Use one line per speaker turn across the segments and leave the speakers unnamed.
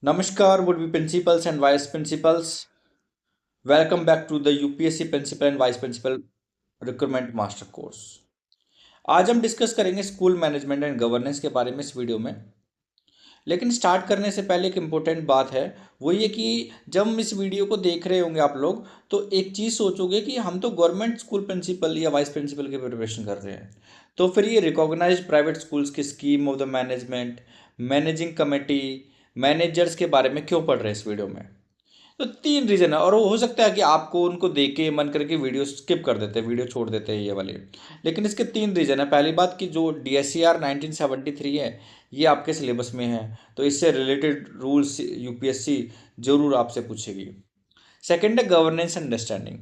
Namaskar, would be principals and vice principals. Welcome back to the UPSC principal and vice principal recruitment master course. आज हम discuss करेंगे school management and governance के बारे में इस video में। लेकिन स्टार्ट करने से पहले एक इम्पोर्टेंट बात है, वो ये कि जब हम इस वीडियो को देख रहे होंगे आप लोग, तो एक चीज़ सोचोगे कि हम तो गवर्नमेंट स्कूल प्रिंसिपल या वाइस प्रिंसिपल की प्रिपरेशन कर रहे हैं, तो फिर ये रिकॉग्नाइज्ड प्राइवेट स्कूल्स की scheme of the management, managing committee, managers के बारे में क्यों पढ़ रहे हैं इस वीडियो में। तो तीन रीज़न है, और वो हो सकता है कि आपको उनको देख के मन करके वीडियो स्किप कर देते हैं, वीडियो छोड़ देते हैं ये वाले। लेकिन इसके तीन रीज़न है। पहली बात कि जो DSCR 1973 है, ये आपके सिलेबस में है, तो इससे रिलेटेड रूल्स यूपीएससी जरूर आपसे पूछेगी। सेकेंड है गवर्नेंस अंडरस्टैंडिंग।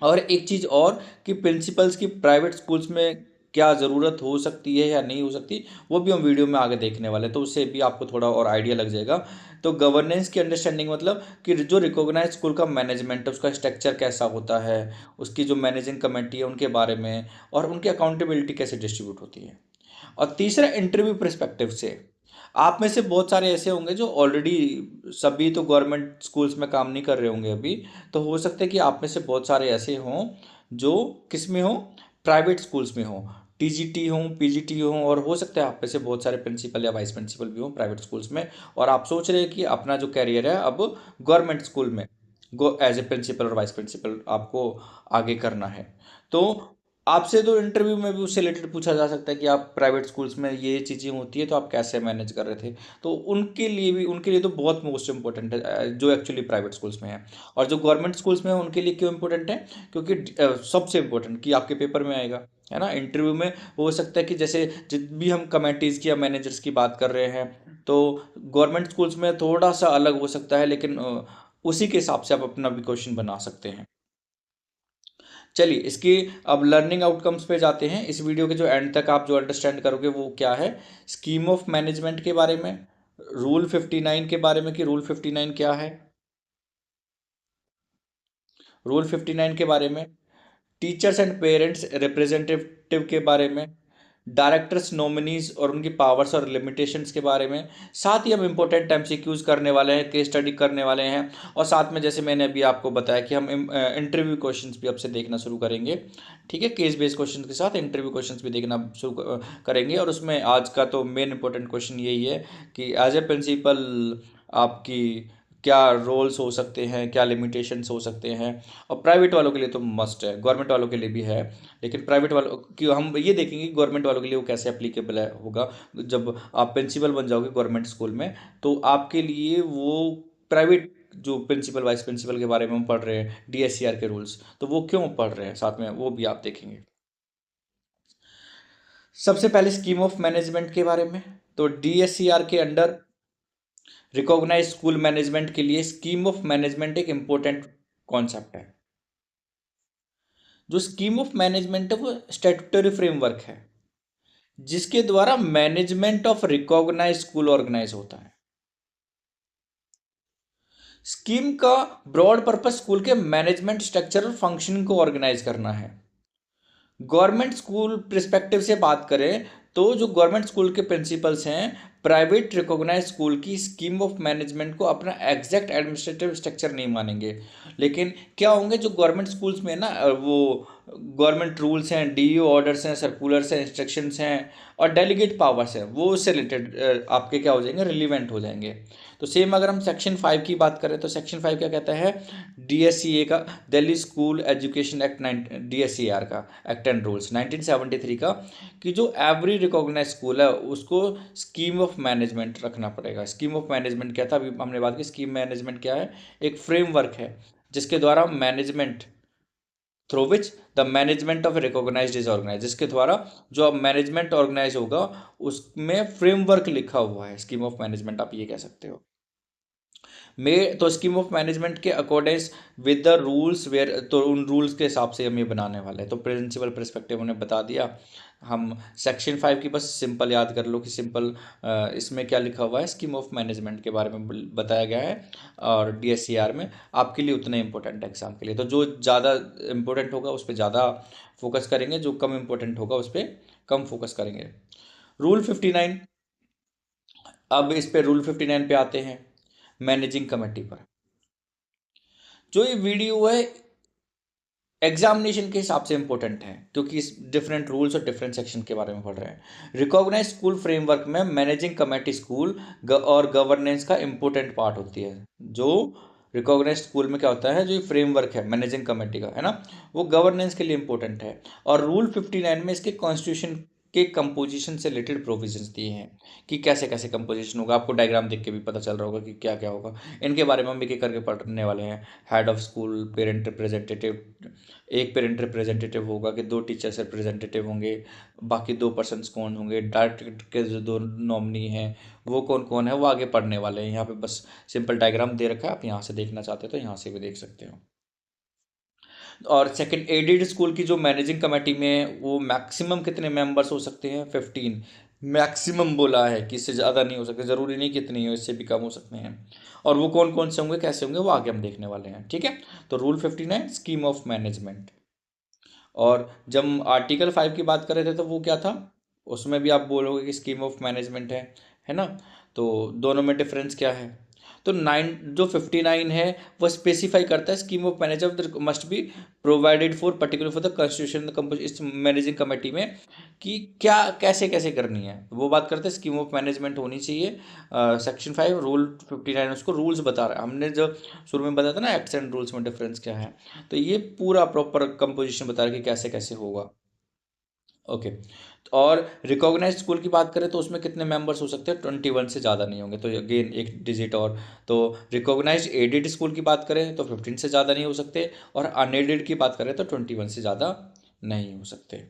और एक चीज़ और कि प्रिंसिपल्स की प्राइवेट स्कूल्स में क्या ज़रूरत हो सकती है या नहीं हो सकती, वो भी हम वीडियो में आगे देखने वाले हैं, तो उससे भी आपको थोड़ा और आइडिया लग जाएगा। तो गवर्नेंस की अंडरस्टैंडिंग मतलब कि जो रिकॉग्नाइज स्कूल का मैनेजमेंट है, उसका स्ट्रक्चर कैसा होता है, उसकी जो मैनेजिंग कमेटी है उनके बारे में, और उनकी अकाउंटेबिलिटी कैसे डिस्ट्रीब्यूट होती है। और तीसरा इंटरव्यू परस्पेक्टिव से, आप में से बहुत सारे ऐसे होंगे जो ऑलरेडी, सभी तो गवर्नमेंट स्कूल्स में काम नहीं कर रहे होंगे अभी, तो हो सकता है कि आप में से बहुत सारे ऐसे हों जो किस में हो, प्राइवेट स्कूल्स में हो, टीजीटी हों, पीजीटी हों, और हो सकता है आप में से बहुत सारे प्रिंसिपल या वाइस प्रिंसिपल भी हों प्राइवेट स्कूल्स में, और आप सोच रहे हैं कि अपना जो कैरियर है अब गवर्नमेंट स्कूल में एज ए प्रिंसिपल और वाइस प्रिंसिपल आपको आगे करना है। तो आपसे तो इंटरव्यू में भी उससे रिलेटेड पूछा जा सकता है कि आप प्राइवेट स्कूल्स में ये चीज़ें होती है तो आप कैसे मैनेज कर रहे थे। तो उनके लिए तो बहुत मोस्ट इंपॉर्टेंट है जो एक्चुअली प्राइवेट स्कूल्स में है। और जो गवर्नमेंट स्कूल्स में है उनके लिए क्यों इंपॉर्टेंट है, क्योंकि सबसे इम्पोर्टेंट कि आपके पेपर में आएगा, है ना। इंटरव्यू में हो सकता है कि जैसे जित भी हम कमेटीज़ की या मैनेजर्स की बात कर रहे हैं, तो गवर्नमेंट स्कूल्स में थोड़ा सा अलग हो सकता है, लेकिन उसी के हिसाब से आप अपना भी क्वेश्चन बना सकते हैं। चलिए इसकी अब लर्निंग आउटकम्स पे जाते हैं। इस वीडियो के जो एंड तक आप जो अंडरस्टैंड करोगे वो क्या है, स्कीम ऑफ मैनेजमेंट के बारे में, रूल 59 के बारे में कि रूल 59 क्या है, रूल 59 के बारे में, टीचर्स एंड पेरेंट्स रिप्रेजेंटेटिव के बारे में, डायरेक्टर्स नॉमिनीज और उनकी पावर्स और लिमिटेशंस के बारे में। साथ ही हम इंपॉर्टेंट एमसीक्यूज करने वाले हैं, केस स्टडी करने वाले हैं, और साथ में जैसे मैंने अभी आपको बताया कि हम इंटरव्यू क्वेश्चंस भी अब से देखना शुरू करेंगे। ठीक है, केस बेस्ड क्वेश्चन के साथ इंटरव्यू क्वेश्चंस भी देखना शुरू करेंगे। और उसमें आज का तो मेन इंपॉर्टेंट क्वेश्चन यही है कि एज ए प्रिंसिपल आपकी क्या रोल्स हो सकते हैं, क्या लिमिटेशंस हो सकते हैं। और प्राइवेट वालों के लिए तो मस्ट है, गवर्नमेंट वालों के लिए भी है, लेकिन प्राइवेट वालों की हम ये देखेंगे कि गवर्नमेंट वालों के लिए वो कैसे अप्लीकेबल है होगा। जब आप प्रिंसिपल बन जाओगे गवर्नमेंट स्कूल में, तो आपके लिए वो प्राइवेट जो प्रिंसिपल वाइस प्रिंसिपल के बारे में हम पढ़ रहे हैं, DSCR के रूल्स, तो वो क्यों पढ़ रहे हैं साथ में, वो भी आप देखेंगे। सबसे पहले स्कीम ऑफ मैनेजमेंट के बारे में। तो DSCR के अंडर रिकॉग्नाइज स्कूल मैनेजमेंट के लिए स्कीम ऑफ मैनेजमेंट एक इम्पोर्टेंट कॉन्सेप्ट है। जो स्कीम ऑफ मैनेजमेंट है वो स्टैट्यूटरी फ्रेमवर्क है जिसके द्वारा management of recognise school organise होता है। स्कीम का ब्रॉड पर्पस स्कूल के मैनेजमेंट स्ट्रक्चर और फंक्शनिंग को ऑर्गेनाइज करना है। गवर्नमेंट स्कूल प्रिस्पेक्टिव से बात करें तो जो गवर्नमेंट स्कूल के प्रिंसिपल्स हैं, प्राइवेट रिकॉग्नाइज स्कूल की स्कीम ऑफ मैनेजमेंट को अपना एग्जैक्ट एडमिनिस्ट्रेटिव स्ट्रक्चर नहीं मानेंगे। लेकिन क्या होंगे जो गवर्नमेंट स्कूल्स में ना, वो गवर्नमेंट रूल्स हैं, DO ऑर्डर्स हैं, सर्कुलर्स हैं, इंस्ट्रक्शंस हैं, और डेलीगेट पावर्स हैं, वो उससे रिलेटेड आपके क्या हो जाएंगे, रिलीवेंट हो जाएंगे। तो सेम अगर हम सेक्शन 5 की बात करें तो सेक्शन 5 क्या कहता है, DSCA का, Delhi school education act, DSCR का एक्ट एंड रूल्स 1973 का, कि जो एवरी रिकॉग्नाइज स्कूल है उसको स्कीम ऑफ मैनेजमेंट रखना पड़ेगा। स्कीम ऑफ मैनेजमेंट क्या था, अभी हमने बात की, स्कीम मैनेजमेंट क्या है, एक फ्रेमवर्क है जिसके द्वारा management, through which the management of recognised is organise, जिसके द्वारा जो अब मैनेजमेंट ऑर्गेनाइज होगा उसमें फ्रेमवर्क लिखा हुआ है, स्कीम ऑफ मैनेजमेंट आप ये कह सकते हो। में तो स्कीम ऑफ मैनेजमेंट के according with the rules where, तो उन रूल्स के हिसाब से हम ये बनाने वाले हैं। तो प्रिंसिपल पर्सपेक्टिव उन्हें बता दिया। हम सेक्शन 5 की बस सिंपल याद कर लो कि सिंपल इसमें क्या लिखा हुआ है, स्कीम ऑफ मैनेजमेंट के बारे में बताया गया है। और DSCR में आपके लिए उतना इंपॉर्टेंट है एग्जाम के लिए, तो जो ज़्यादा इंपॉर्टेंट होगा उस पर ज़्यादा फोकस करेंगे, जो कम इंपॉर्टेंट होगा उस पर कम फोकस करेंगे। रूल 59 अब इस पे रूल 59 पे आते हैं, मैनेजिंग कमेटी पर। जो ये वीडियो है एग्जामिनेशन के हिसाब से इंपॉर्टेंट है, क्योंकि इस डिफरेंट रूल्स और डिफरेंट सेक्शन के बारे में पढ़ रहे हैं। रिकॉग्नाइज स्कूल फ्रेमवर्क में मैनेजिंग कमेटी स्कूल और गवर्नेंस का इंपॉर्टेंट पार्ट होती है। जो रिकॉग्नाइज स्कूल में क्या होता है, जो ये फ्रेमवर्क है मैनेजिंग कमेटी का, है ना, वो गवर्नेंस के लिए इंपॉर्टेंट है। और रूल 59 में इसके कॉन्स्टिट्यूशन के कंपोजिशन से रिलेटेड प्रोविजंस दिए हैं कि कैसे कैसे कंपोजिशन होगा। आपको डायग्राम देख के भी पता चल रहा होगा कि क्या क्या होगा। इनके बारे में हम एक एक करके पढ़ने वाले हैं। Head of school, parent representative, एक पेरेंट रिप्रेजेंटेटिव होगा कि दो टीचर्स रिप्रेजेंटेटिव होंगे, बाकी दो पर्सन्स कौन होंगे, डायरेक्टर के जो दो नॉमिनी हैं वो कौन कौन है, वो आगे पढ़ने वाले हैं। यहाँ पे बस सिंपल डायग्राम दे रखा है, आप यहाँ से देखना चाहते हो तो यहाँ से भी देख सकते हो। और सेकंड, एडेड स्कूल की जो मैनेजिंग कमेटी में है, वो मैक्सिमम कितने मेंबर्स हो सकते हैं, 15। मैक्सिमम बोला है कि इससे ज़्यादा नहीं हो सकते, ज़रूरी नहीं कितनी हो, इससे भी कम हो सकते हैं। और वो कौन कौन से होंगे, कैसे होंगे, वो आगे हम देखने वाले हैं, ठीक है। तो रूल 59 स्कीम ऑफ मैनेजमेंट। और जब आर्टिकल 5 की बात कर रहे थे तो वो क्या था, उसमें भी आप बोलोगे कि स्कीम ऑफ मैनेजमेंट है ना। तो दोनों में डिफरेंस क्या है। तो 9 जो 59 है वो स्पेसिफाई करता है scheme of management must be provided for particular for the constitution इस मैनेजिंग कमेटी में, कि क्या कैसे कैसे करनी है, वो बात करते हैं। स्कीम ऑफ मैनेजमेंट होनी चाहिए। सेक्शन 5 रूल 59 उसको रूल्स बता रहा है। हमने जो शुरू में बताया था ना एक्ट्स एंड रूल्स में डिफरेंस क्या है, तो ये पूरा प्रॉपर कंपोजिशन बता रहा है कि कैसे कैसे होगा। ओके। और रिकॉग्नाइज्ड स्कूल की बात करें तो उसमें कितने मेंबर्स हो सकते हैं, 21 से ज़्यादा नहीं होंगे, तो अगेन एक डिजिट और। तो रिकॉग्नाइज्ड एडेड स्कूल की बात करें तो 15 से ज़्यादा नहीं हो सकते, और अनएडेड की बात करें तो 21 से ज़्यादा नहीं हो सकते।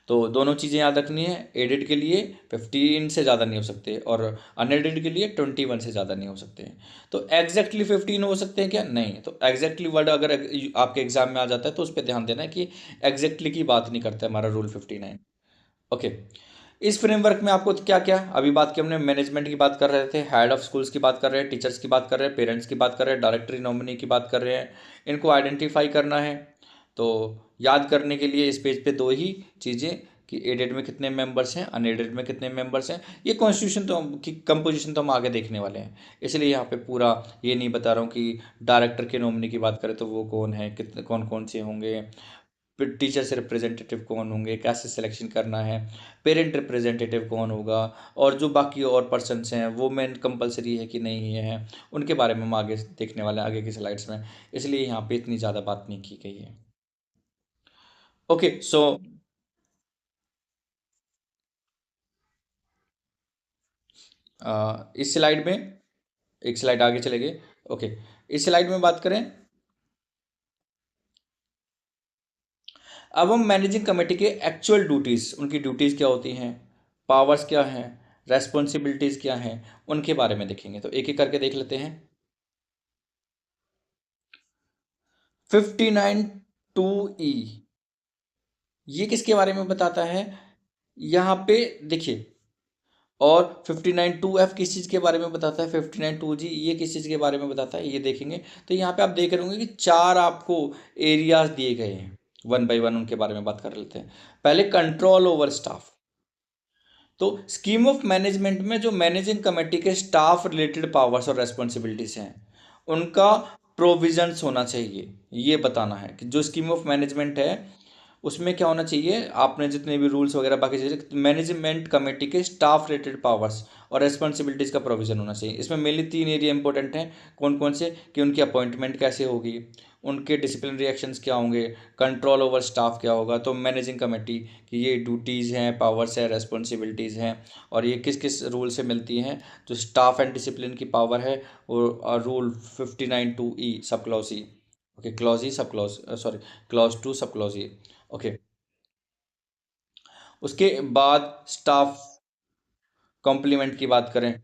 तो दोनों चीज़ें याद रखनी है, एडेड के लिए 15 से ज़्यादा नहीं हो सकते, और अनएडेड के लिए 21 से ज़्यादा नहीं हो सकते। तो एग्जैक्टली 15 हो सकते हैं क्या, नहीं। तो एग्जैक्टली वर्ड अगर आपके एग्जाम में आ जाता है तो उस पर ध्यान देना है कि एग्जैक्टली की बात नहीं करता है हमारा रूल 59। ओके। इस फ्रेमवर्क में आपको क्या क्या अभी बात की हमने, मैनेजमेंट की बात कर रहे थे, हेड ऑफ स्कूल्स की बात कर रहे हैं, टीचर्स की बात कर रहे हैं, पेरेंट्स की बात कर रहे हैं, डायरेक्टरी नॉमिनी की बात कर रहे हैं। इनको आइडेंटिफाई करना है। तो याद करने के लिए इस पेज पे दो ही चीज़ें, कि एडेड में कितने मेंबर्स हैं, अनएडेड में कितने मेंबर्स हैं। ये कॉन्स्टिट्यूशन तो की कंपोजिशन तो हम आगे देखने वाले हैं, इसलिए यहाँ पे पूरा ये नहीं बता रहा हूँ कि डायरेक्टर के नॉमिनी की बात करें तो वो कौन है, कितने कौन कौन से होंगे, फिर टीचर से रिप्रेजेंटेटिव कौन होंगे, कैसे सिलेक्शन करना है, पेरेंट रिप्रेजेंटेटिव कौन होगा, और जो बाकी और पर्सन्स हैं वो मेन कंपलसरी है कि नहीं है, उनके बारे में हम आगे देखने वाले हैं आगे की स्लाइड्स में, इसलिए यहाँ पे इतनी ज़्यादा बात नहीं की गई है। ओके सो इस स्लाइड में एक स्लाइड आगे चले गए। ओके, इस स्लाइड में बात करें, अब हम मैनेजिंग कमेटी के एक्चुअल ड्यूटीज़, उनकी ड्यूटीज़ क्या होती हैं, पावर्स क्या हैं, रेस्पॉन्सिबिलिटीज़ क्या हैं, उनके बारे में देखेंगे। तो एक एक करके देख लेते हैं। 59(2)(e ये किसके बारे में बताता है, यहाँ पे देखिए। और 59(2)(f किस चीज़ के बारे में बताता है, 59(2)(g ये किस चीज़ के बारे में बताता है, ये देखेंगे। तो यहाँ पे आप देख रहे होंगे कि चार आपको एरियाज दिए गए हैं, वन बाय वन उनके बारे में बात कर लेते हैं। पहले कंट्रोल ओवर स्टाफ। तो स्कीम ऑफ मैनेजमेंट में जो मैनेजिंग कमेटी के स्टाफ रिलेटेड पावर्स और रेस्पॉन्सिबिलिटीज हैं, उनका प्रोविजंस होना चाहिए, ये बताना है कि जो स्कीम ऑफ मैनेजमेंट है उसमें क्या होना चाहिए। आपने जितने भी रूल्स वगैरह बाकी चीज़ें, मैनेजमेंट कमेटी के स्टाफ रिलेटेड पावर्स और रेस्पॉन्सिबिलिटीज़ का प्रोविजन होना चाहिए। इसमें मेनली तीन एरिया इंपॉर्टेंट हैं, कौन कौन से, कि उनकी अपॉइंटमेंट कैसे होगी, उनके डिसिप्लिनरी एक्शंस क्या होंगे, कंट्रोल ओवर स्टाफ क्या होगा। तो मैनेजिंग कमेटी की ये ड्यूटीज़ हैं, पावर्स है, रेस्पॉन्सिबिलिटीज़ हैं, और ये किस किस रूल से मिलती हैं। जो स्टाफ एंड डिसिप्लिन की पावर है वो रूल 59(2)(e सब क्लॉज ई। ओके, क्लॉज ई sub clause, sorry, clause 2 sub clause ई। ओके। उसके बाद स्टाफ कॉम्प्लीमेंट की बात करें,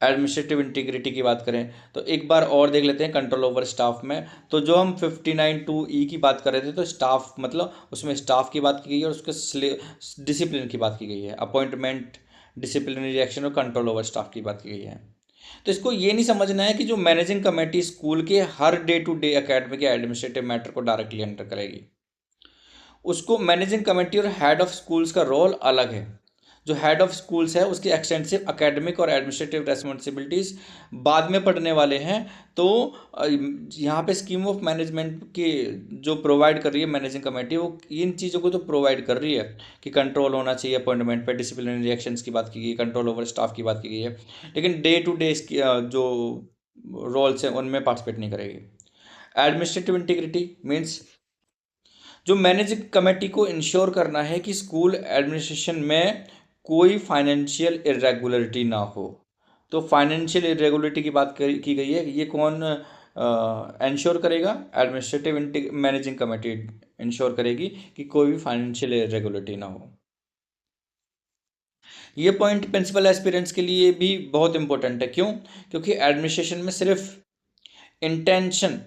एडमिनिस्ट्रेटिव इंटीग्रिटी की बात करें, तो एक बार और देख लेते हैं कंट्रोल ओवर स्टाफ में। तो जो हम 59(2)(e की बात कर रहे थे, तो स्टाफ मतलब उसमें स्टाफ की बात की गई है और उसके डिसिप्लिन की बात की गई है, अपॉइंटमेंट, डिसिप्लिनरी एक्शन और कंट्रोल ओवर स्टाफ की बात की गई है। तो इसको ये नहीं समझना है कि जो मैनेजिंग कमेटी स्कूल के हर डे टू डे एकेडमिक या एडमिनिस्ट्रेटिव मैटर को डायरेक्टली हैंडल करेगी। उसको मैनेजिंग कमेटी और हेड ऑफ स्कूल्स का रोल अलग है। जो हेड ऑफ स्कूल्स है उसकी एक्सटेंसिव एकेडमिक और एडमिनिस्ट्रेटिव रेस्पॉन्सिबिलिटीज बाद में पढ़ने वाले हैं। तो यहाँ पे स्कीम ऑफ मैनेजमेंट की जो प्रोवाइड कर रही है मैनेजिंग कमेटी, वो इन चीज़ों को तो प्रोवाइड कर रही है कि कंट्रोल होना चाहिए अपॉइंटमेंट पे, डिसिप्लिनरी एक्शंस की बात की गई, कंट्रोल ओवर स्टाफ की बात की गई है, लेकिन डे टू डे इसकी जो रोल्स हैं उनमें पार्टिसिपेट नहीं करेगी। एडमिनिस्ट्रेटिव इंटीग्रिटी मीन्स जो मैनेजिंग कमेटी को इंश्योर करना है कि स्कूल एडमिनिस्ट्रेशन में कोई फाइनेंशियल इरेगुलरिटी ना हो। तो फाइनेंशियल इरेगुलरिटी की बात की गई है, ये कौन इंश्योर करेगा? एडमिनिस्ट्रेटिव मैनेजिंग कमेटी इंश्योर करेगी कि कोई भी फाइनेंशियल इरेगुलरिटी ना हो। ये पॉइंट प्रिंसिपल एस्पिरेंट्स के लिए भी बहुत इंपॉर्टेंट है। क्यों? क्योंकि एडमिनिस्ट्रेशन में सिर्फ इंटेंशन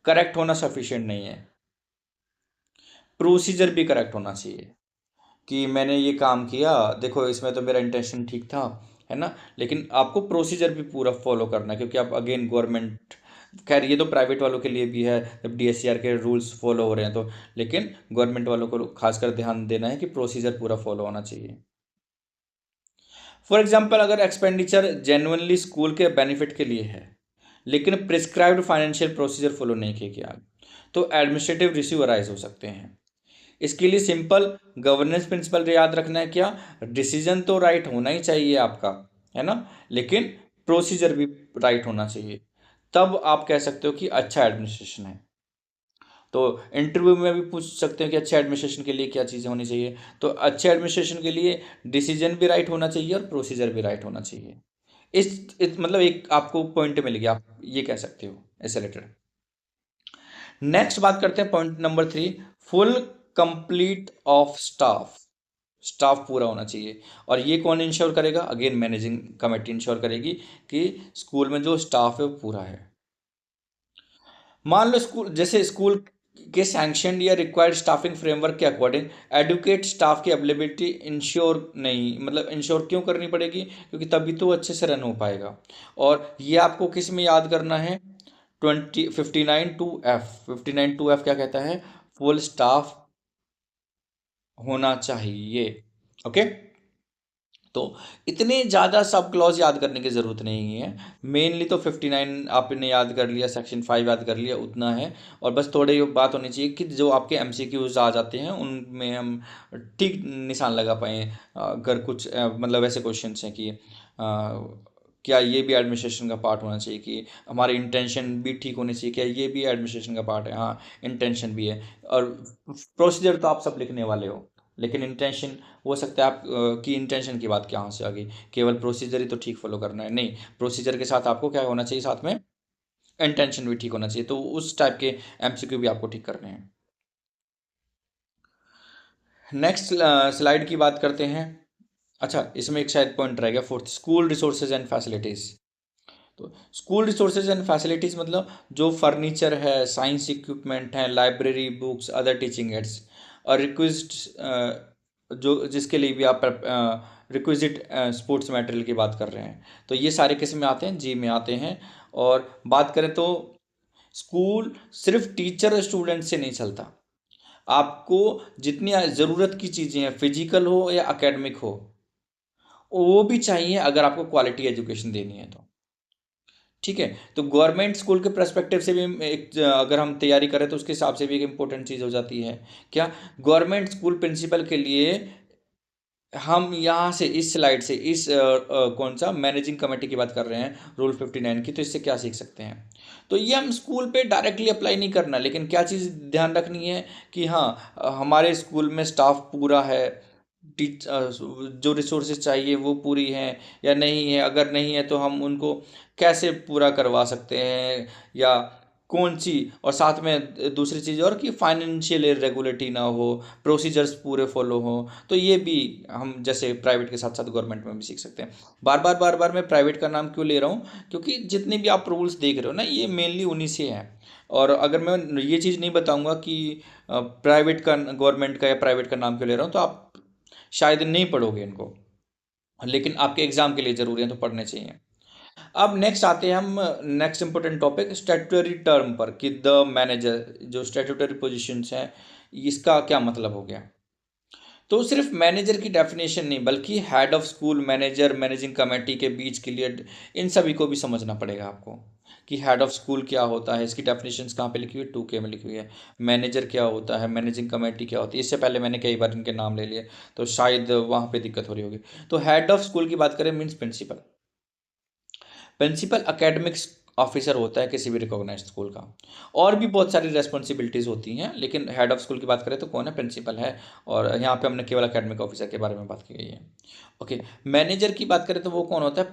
करेक्ट होना सफिशिएंट नहीं है, प्रोसीजर भी करेक्ट होना चाहिए कि मैंने ये काम किया, देखो इसमें तो मेरा इंटेंशन ठीक था, है ना, लेकिन आपको प्रोसीजर भी पूरा फॉलो करना है, क्योंकि आप अगेन गवर्नमेंट, खैर ये तो प्राइवेट वालों के लिए भी है जब डीएससीआर के रूल्स फॉलो हो रहे हैं तो, लेकिन गवर्नमेंट वालों को खासकर ध्यान देना है कि प्रोसीजर पूरा फॉलो होना चाहिए। फॉर एग्जाम्पल, अगर एक्सपेंडिचर जेन्युइनली स्कूल के बेनिफिट के लिए है लेकिन प्रिस्क्राइब्ड फाइनेंशियल प्रोसीजर फॉलो नहीं किए गया, तो एडमिनिस्ट्रेटिव इश्यू अराइज हो सकते हैं। इसके लिए सिंपल गवर्नेंस प्रिंसिपल याद रखना है, क्या? डिसीजन तो राइट होना ही चाहिए आपका, है ना, लेकिन प्रोसीजर भी राइट होना चाहिए, तब आप कह सकते हो कि अच्छा एडमिनिस्ट्रेशन है। तो इंटरव्यू में भी पूछ सकते हैं कि अच्छे एडमिनिस्ट्रेशन के लिए क्या चीज़ें होनी चाहिए। तो अच्छे एडमिनिस्ट्रेशन के लिए डिसीजन भी राइट होना चाहिए और प्रोसीजर भी राइट होना चाहिए। इस मतलब एक आपको पॉइंट मिल गया, आप ये कह सकते हो इससे रिलेटेड। नेक्स्ट बात करते हैं point number 3, full complete of staff. Staff पूरा होना चाहिए, और ये कौन इंश्योर करेगा? अगेन मैनेजिंग कमेटी इंश्योर करेगी कि स्कूल में जो स्टाफ है वो पूरा है। मान लो स्कूल, जैसे स्कूल के सैंक्शन या रिक्वायर्ड स्टाफिंग फ्रेमवर्क के अकॉर्डिंग एडुकेट स्टाफ की अवेलेबिलिटी इंश्योर नहीं, मतलब इंश्योर क्यों करनी पड़ेगी? क्योंकि तभी तो अच्छे से रन हो पाएगा। और ये आपको किस में याद करना है? 59(2)(f). 59(2)(f) क्या कहता है? फुल स्टाफ होना चाहिए। ओके, तो इतने ज़्यादा सब क्लॉज याद करने की ज़रूरत नहीं है। मेनली तो 59 आपने याद कर लिया, सेक्शन 5 याद कर लिया, उतना है। और बस थोड़ी ये बात होनी चाहिए कि जो आपके एमसीक्यूज आ जाते हैं उनमें हम ठीक निशान लगा पाएँ। अगर कुछ मतलब ऐसे क्वेश्चन हैं कि क्या ये भी एडमिनिस्ट्रेशन का पार्ट होना चाहिए, कि हमारे इंटेंशन भी ठीक होने चाहिए, क्या ये भी एडमिनिस्ट्रेशन का पार्ट है? हाँ, इंटेंशन भी है। और प्रोसीजर तो आप सब लिखने वाले हो, लेकिन इंटेंशन हो सकता है आप की इंटेंशन की बात क्या से आ गई, केवल प्रोसीजर ही तो ठीक फॉलो करना है? नहीं, प्रोसीजर के साथ आपको क्या होना चाहिए? साथ में इंटेंशन भी ठीक होना चाहिए। तो उस टाइप के एमसीक्यू भी आपको ठीक करने हैं। नेक्स्ट स्लाइड की बात करते हैं। अच्छा, इसमें एक शायद पॉइंट रह गया, fourth, school resources and facilities. तो स्कूल रिसोर्सेज एंड फैसिलिटीज़ मतलब जो फर्नीचर है, साइंस इक्विपमेंट है, library, books, other teaching ads और रिक्विजिट, जो जिसके लिए भी आप रिक्विजिट स्पोर्ट्स मटेरियल की बात कर रहे हैं, तो ये सारे किस में आते हैं? जी में आते हैं। और बात करें तो स्कूल सिर्फ टीचर और स्टूडेंट से नहीं चलता, आपको जितनी ज़रूरत की चीज़ें हैं, फिजिकल हो या एकेडमिक हो, वो भी चाहिए अगर आपको क्वालिटी एजुकेशन देनी है तो। ठीक है, तो गवर्नमेंट स्कूल के पर्सपेक्टिव से भी एक अगर हम तैयारी करें तो उसके हिसाब से भी एक इम्पोर्टेंट चीज़ हो जाती है, क्या? गवर्नमेंट स्कूल प्रिंसिपल के लिए हम यहाँ से इस स्लाइड से इस कौन सा मैनेजिंग कमेटी की बात कर रहे हैं, रूल 59 की, तो इससे क्या सीख सकते हैं? तो ये हम स्कूल पे डायरेक्टली अप्लाई नहीं करना, लेकिन क्या चीज़ ध्यान रखनी है कि हाँ, हमारे स्कूल में स्टाफ पूरा है, जो रिसोर्सेज चाहिए वो पूरी हैं या नहीं है, अगर नहीं है तो हम उनको कैसे पूरा करवा सकते हैं, या कौन सी, और साथ में दूसरी चीज़ और कि फाइनेंशियल इरेगुलरिटी ना हो, प्रोसीजर्स पूरे फॉलो हो। तो ये भी हम जैसे प्राइवेट के साथ साथ गवर्नमेंट में भी सीख सकते हैं। बार बार मैं प्राइवेट का नाम क्यों ले रहा हूँ? क्योंकि जितने भी आप रूल्स देख रहे हो ना, ये मेनली उन्हीं से हैं। और अगर मैं ये चीज़ नहीं बताऊंगा कि प्राइवेट का, गवर्नमेंट का या प्राइवेट का नाम क्यों ले रहा हूँ, तो आप शायद नहीं पढ़ोगे इनको, लेकिन आपके एग्जाम के लिए ज़रूरी है तो पढ़ने चाहिए। अब नेक्स्ट आते हैं हम next important topic statutory term पर, कि द मैनेजर, जो स्टैट्यूटरी पोजीशंस हैं इसका क्या मतलब हो गया? तो सिर्फ मैनेजर की डेफिनेशन नहीं, बल्कि head of school, manager, managing committee के बीच क्लियर, इन सभी को भी समझना पड़ेगा आपको कि हेड ऑफ स्कूल क्या होता है। इसकी डेफिनेशंस कहाँ पे लिखी हुई है? 2K में लिखी हुई है। मैनेजर क्या होता है, मैनेजिंग कमेटी क्या होती है, इससे पहले मैंने कई बार इनके नाम ले लिए, तो शायद वहाँ पे दिक्कत हो रही होगी। तो हेड ऑफ स्कूल की बात करें, means principal. Principal academics officer होता है किसी भी रिकॉग्नाइज्ड स्कूल का। और भी बहुत सारी रेस्पॉन्सिबिलिटीज़ होती हैं, लेकिन हेड ऑफ स्कूल की बात करें तो कौन है? प्रिंसिपल है। और यहाँ पे हमने केवल एकेडमिक ऑफिसर के बारे में बात की गई है। ओके, मैनेजर की बात करें तो वो कौन होता है?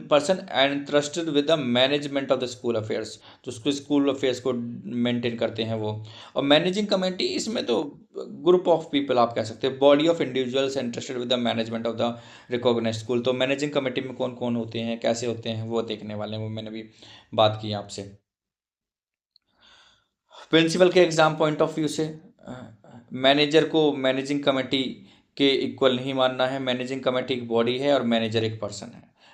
Person entrusted with the management of the school affairs, जो उसके स्कूल अफेयर्स को मेंटेन करते हैं वो। और मैनेजिंग कमेटी, इसमें तो ग्रुप ऑफ पीपल आप कह सकते हैं, body of individuals interested with the management of the recognised school. तो मैनेजिंग कमेटी में कौन कौन होते हैं, कैसे होते हैं, वो देखने वाले हैं, वो मैंने भी बात की आपसे। प्रिंसिपल के एग्जाम पॉइंट ऑफ व्यू से मैनेजर को मैनेजिंग कमेटी के इक्वल नहीं मानना है। मैनेजिंग कमेटी एक बॉडी है और मैनेजर एक पर्सन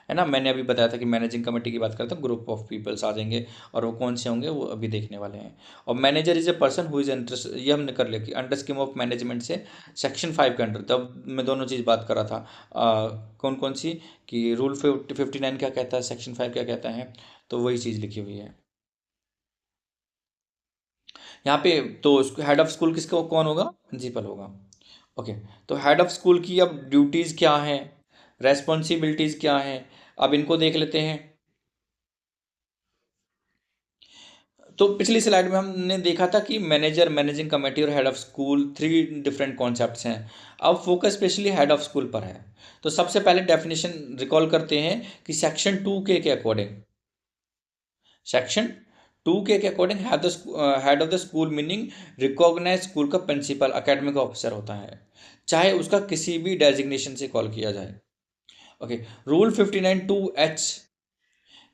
है ना। मैंने अभी बताया था कि मैनेजिंग कमेटी की बात करते हैं, ग्रुप ऑफ पीपल्स आ जाएंगे, और वो कौन से होंगे वो अभी देखने वाले हैं। और manager is a person who is interest, ये हमने कर लिया कि अंडर स्कीम ऑफ मैनेजमेंट से सेक्शन 5 के अंडर, तब मैं दोनों चीज़ बात कर रहा था। कौन कौन सी, कि रूल 59 क्या कहता है, सेक्शन 5 क्या कहता है, तो वही चीज़ लिखी हुई है यहाँ पे। तो हेड ऑफ स्कूल किसका कौन होगा? प्रिंसिपल होगा। ओके, तो हेड ऑफ स्कूल की अब ड्यूटीज़ क्या हैं, रेस्पॉन्सिबिलिटीज़ क्या हैं, अब इनको देख लेते हैं। तो पिछली स्लाइड में हमने देखा था कि मैनेजर, मैनेजिंग कमेटी और head of school 3 different concepts हैं। अब focus specially head of school पर है। तो सबसे पहले डेफिनेशन रिकॉल करते हैं कि सेक्शन 2K के अकॉर्डिंग, सेक्शन 2K के according head of the school meaning recognise school का प्रिंसिपल, एकेडमिक ऑफिसर होता है, चाहे उसका किसी भी डेजिग्नेशन से कॉल किया जाए। ओके, रूल 59(2)(h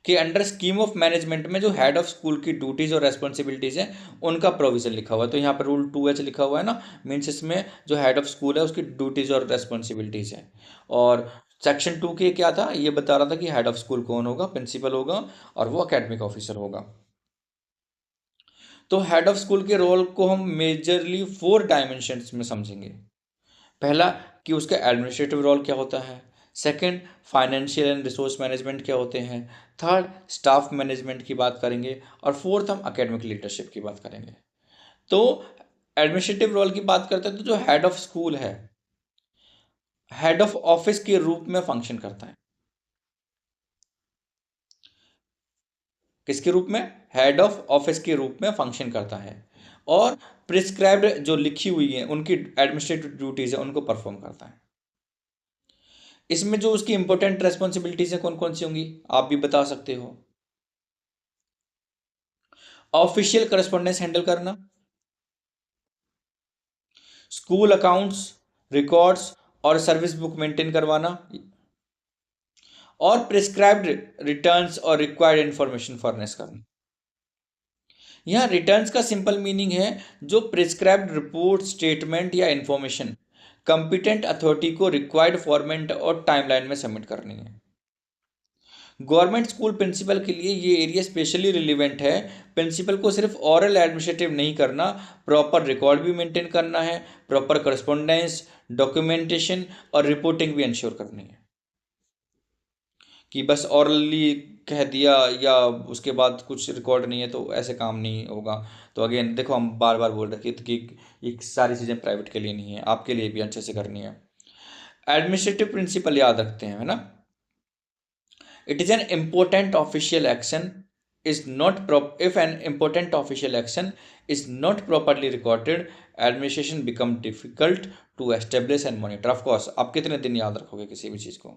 के अंडर स्कीम ऑफ मैनेजमेंट में जो हेड ऑफ स्कूल की ड्यूटीज और रेस्पॉन्सिबिलिटीज हैं, उनका प्रोविजन लिखा हुआ है। तो यहाँ पर रूल 2H लिखा हुआ है ना, मीन्स इसमें जो हेड ऑफ स्कूल है उसकी ड्यूटीज और रेस्पॉन्सिबिलिटीज हैं। और सेक्शन 2K क्या था, ये बता रहा था कि हेड ऑफ स्कूल कौन होगा? प्रिंसिपल होगा, और वो अकेडमिक ऑफिसर होगा। तो हेड ऑफ स्कूल के रोल को हम मेजरली 4 डायमेंशंस में समझेंगे। पहला, कि उसका एडमिनिस्ट्रेटिव रोल क्या होता है। Second, financial and resource management क्या होते हैं। थर्ड, स्टाफ मैनेजमेंट की बात करेंगे। और फोर्थ, हम एकेडमिक लीडरशिप की बात करेंगे। तो एडमिनिस्ट्रेटिव रोल की बात करते हैं तो जो हेड ऑफ स्कूल है, हेड ऑफ ऑफिस के रूप में फंक्शन करता है। किसके रूप में? हेड ऑफ ऑफिस के रूप में फंक्शन करता है, और प्रिस्क्राइब्ड जो लिखी हुई है उनकी एडमिनिस्ट्रेटिव ड्यूटीज है उनको परफॉर्म करता है। इसमें जो उसकी इंपॉर्टेंट रेस्पॉन्सिबिलिटीज है कौन कौन सी होंगी, आप भी बता सकते हो। ऑफिशियल करस्पॉन्डेंस हैंडल करना, स्कूल अकाउंट्स, रिकॉर्ड्स और सर्विस बुक मेंटेन करवाना, और प्रिस्क्राइब्ड रिटर्न्स और रिक्वायर्ड इंफॉर्मेशन फर्नेस करना। यहाँ रिटर्न्स का सिंपल मीनिंग है जो प्रिस्क्राइब्ड रिपोर्ट, स्टेटमेंट या इंफॉर्मेशन कंपिटेंट अथॉरिटी को रिक्वायर्ड फॉर्मेट और टाइमलाइन में सबमिट करनी है। गवर्नमेंट स्कूल प्रिंसिपल के लिए ये एरिया स्पेशली रिलीवेंट है। प्रिंसिपल को सिर्फ ऑरल एडमिनिस्ट्रेटिव नहीं करना, प्रॉपर रिकॉर्ड भी मेंटेन करना है, प्रॉपर करस्पॉन्डेंस, डॉक्यूमेंटेशन और रिपोर्टिंग भी इंश्योर करनी है। कि बस ऑरली कह दिया या उसके बाद कुछ रिकॉर्ड नहीं है तो ऐसे काम नहीं होगा। तो अगेन देखो, हम बार बार बोल रहे हैं कि ये सारी चीज़ें प्राइवेट के लिए नहीं है, आपके लिए भी अच्छे से करनी है। एडमिनिस्ट्रेटिव प्रिंसिपल याद रखते हैं, है ना। It is an important official action is not if an important official action is not properly recorded, administration become difficult to establish and monitor. Of course, आप कितने दिन याद रखोगे किसी भी चीज़ को,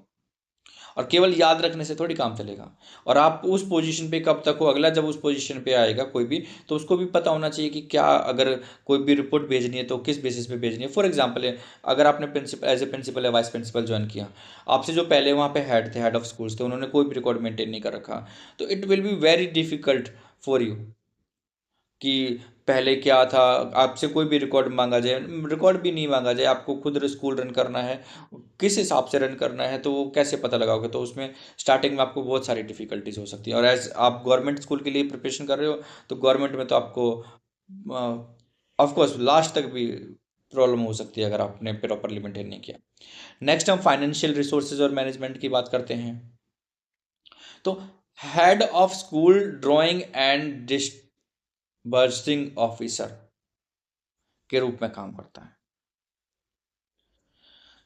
और केवल याद रखने से थोड़ी काम चलेगा। और आप उस पोजीशन पे कब तक हो, अगला जब उस पोजीशन पे आएगा कोई भी, तो उसको भी पता होना चाहिए कि क्या, अगर कोई भी रिपोर्ट भेजनी है तो किस बेसिस पे भेजनी है। फॉर एग्जांपल है, अगर आपने प्रिंसिपल एज ए प्रिंसिपल या वाइस प्रिंसिपल ज्वाइन किया, आपसे जो पहले वहाँ पे हेड थे, हेड ऑफ स्कूल्स थे, उन्होंने कोई भी रिकॉर्ड मेंटेन नहीं कर रखा, तो it will be very difficult for you कि पहले क्या था, आपसे कोई भी रिकॉर्ड मांगा जाए, रिकॉर्ड भी नहीं मांगा जाए, आपको खुद स्कूल रन करना है, किस हिसाब से रन करना है, तो वो कैसे पता लगाओगे। तो उसमें स्टार्टिंग में आपको बहुत सारी डिफिकल्टीज हो सकती है। और एज आप गवर्नमेंट स्कूल के लिए प्रिपरेशन कर रहे हो, तो गवर्नमेंट में तो आपको ऑफ कोर्स लास्ट तक भी प्रॉब्लम हो सकती है अगर आपने प्रॉपरली मेंटेन नहीं किया। नेक्स्ट हम फाइनेंशियल रिसोर्सेज और मैनेजमेंट की बात करते हैं। तो head of school drawing and disbursing officer के रूप में काम करता है।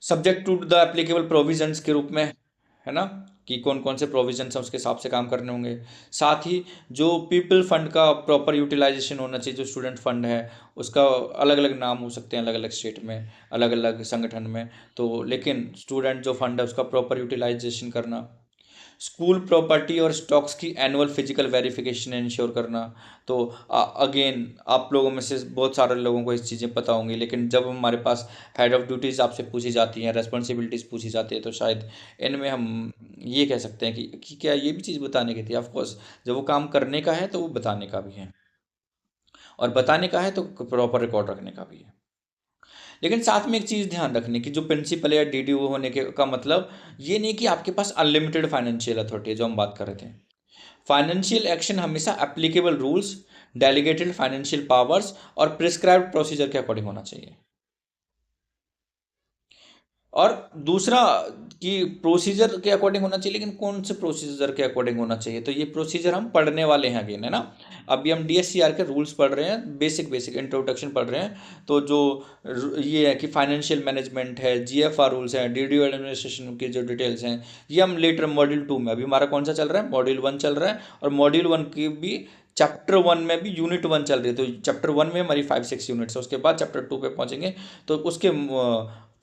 Subject to the applicable provisions के रूप में, है ना, कि कौन कौन से प्रोविजंस हैं उसके हिसाब से काम करने होंगे। साथ ही जो पीपल फंड का प्रॉपर यूटिलाइजेशन होना चाहिए, जो स्टूडेंट फंड है उसका अलग अलग नाम हो सकते हैं अलग अलग स्टेट में, अलग अलग संगठन में, तो लेकिन स्टूडेंट जो फंड है उसका प्रॉपर यूटिलाइजेशन करना। स्कूल प्रॉपर्टी और स्टॉक्स की एनुअल फिजिकल वेरिफिकेशन इंश्योर करना। तो अगेन आप लोगों में से बहुत सारे लोगों को इस चीज़ें पता होंगी, लेकिन जब हमारे पास हेड ऑफ ड्यूटीज़ आपसे पूछी जाती हैं, रेस्पॉन्सिबिलिटीज़ पूछी जाती है, तो शायद इनमें हम ये कह सकते हैं कि क्या ये भी चीज़ बताने की थी। ऑफ कोर्स जब वो काम करने का है तो वो बताने का भी है, और बताने का है तो प्रॉपर रिकॉर्ड रखने का भी है। लेकिन साथ में एक चीज़ ध्यान रखने की, जो प्रिंसिपल या डीडीओ होने के का मतलब ये नहीं कि आपके पास अनलिमिटेड फाइनेंशियल अथॉरिटी है, जो हम बात कर रहे थे। फाइनेंशियल एक्शन हमेशा applicable rules, delegated financial powers और प्रिस्क्राइब्ड प्रोसीजर के अकॉर्डिंग होना चाहिए। और दूसरा कि प्रोसीजर के अकॉर्डिंग होना चाहिए, लेकिन कौन से प्रोसीजर के अकॉर्डिंग होना चाहिए, तो ये प्रोसीजर हम पढ़ने वाले हैं अगेन, है ना। अभी हम डीएससीआर के रूल्स पढ़ रहे हैं, बेसिक बेसिक इंट्रोडक्शन पढ़ रहे हैं। तो जो ये है कि फाइनेंशियल मैनेजमेंट है, जीएफआर रूल्स हैं, डीडीओ एडमिनिस्ट्रेशन की जो डिटेल्स हैं, ये हम लेटर मॉड्यूल 2 में, अभी हमारा कौन सा चल रहा है, मॉड्यूल 1 चल रहा है, और मॉड्यूल 1 की भी चैप्टर 1 में भी यूनिट 1 चल रही है। तो चैप्टर 1 में हमारी 5-6 यूनिट्स है, उसके बाद चैप्टर 2 पे पहुंचेंगे, तो उसके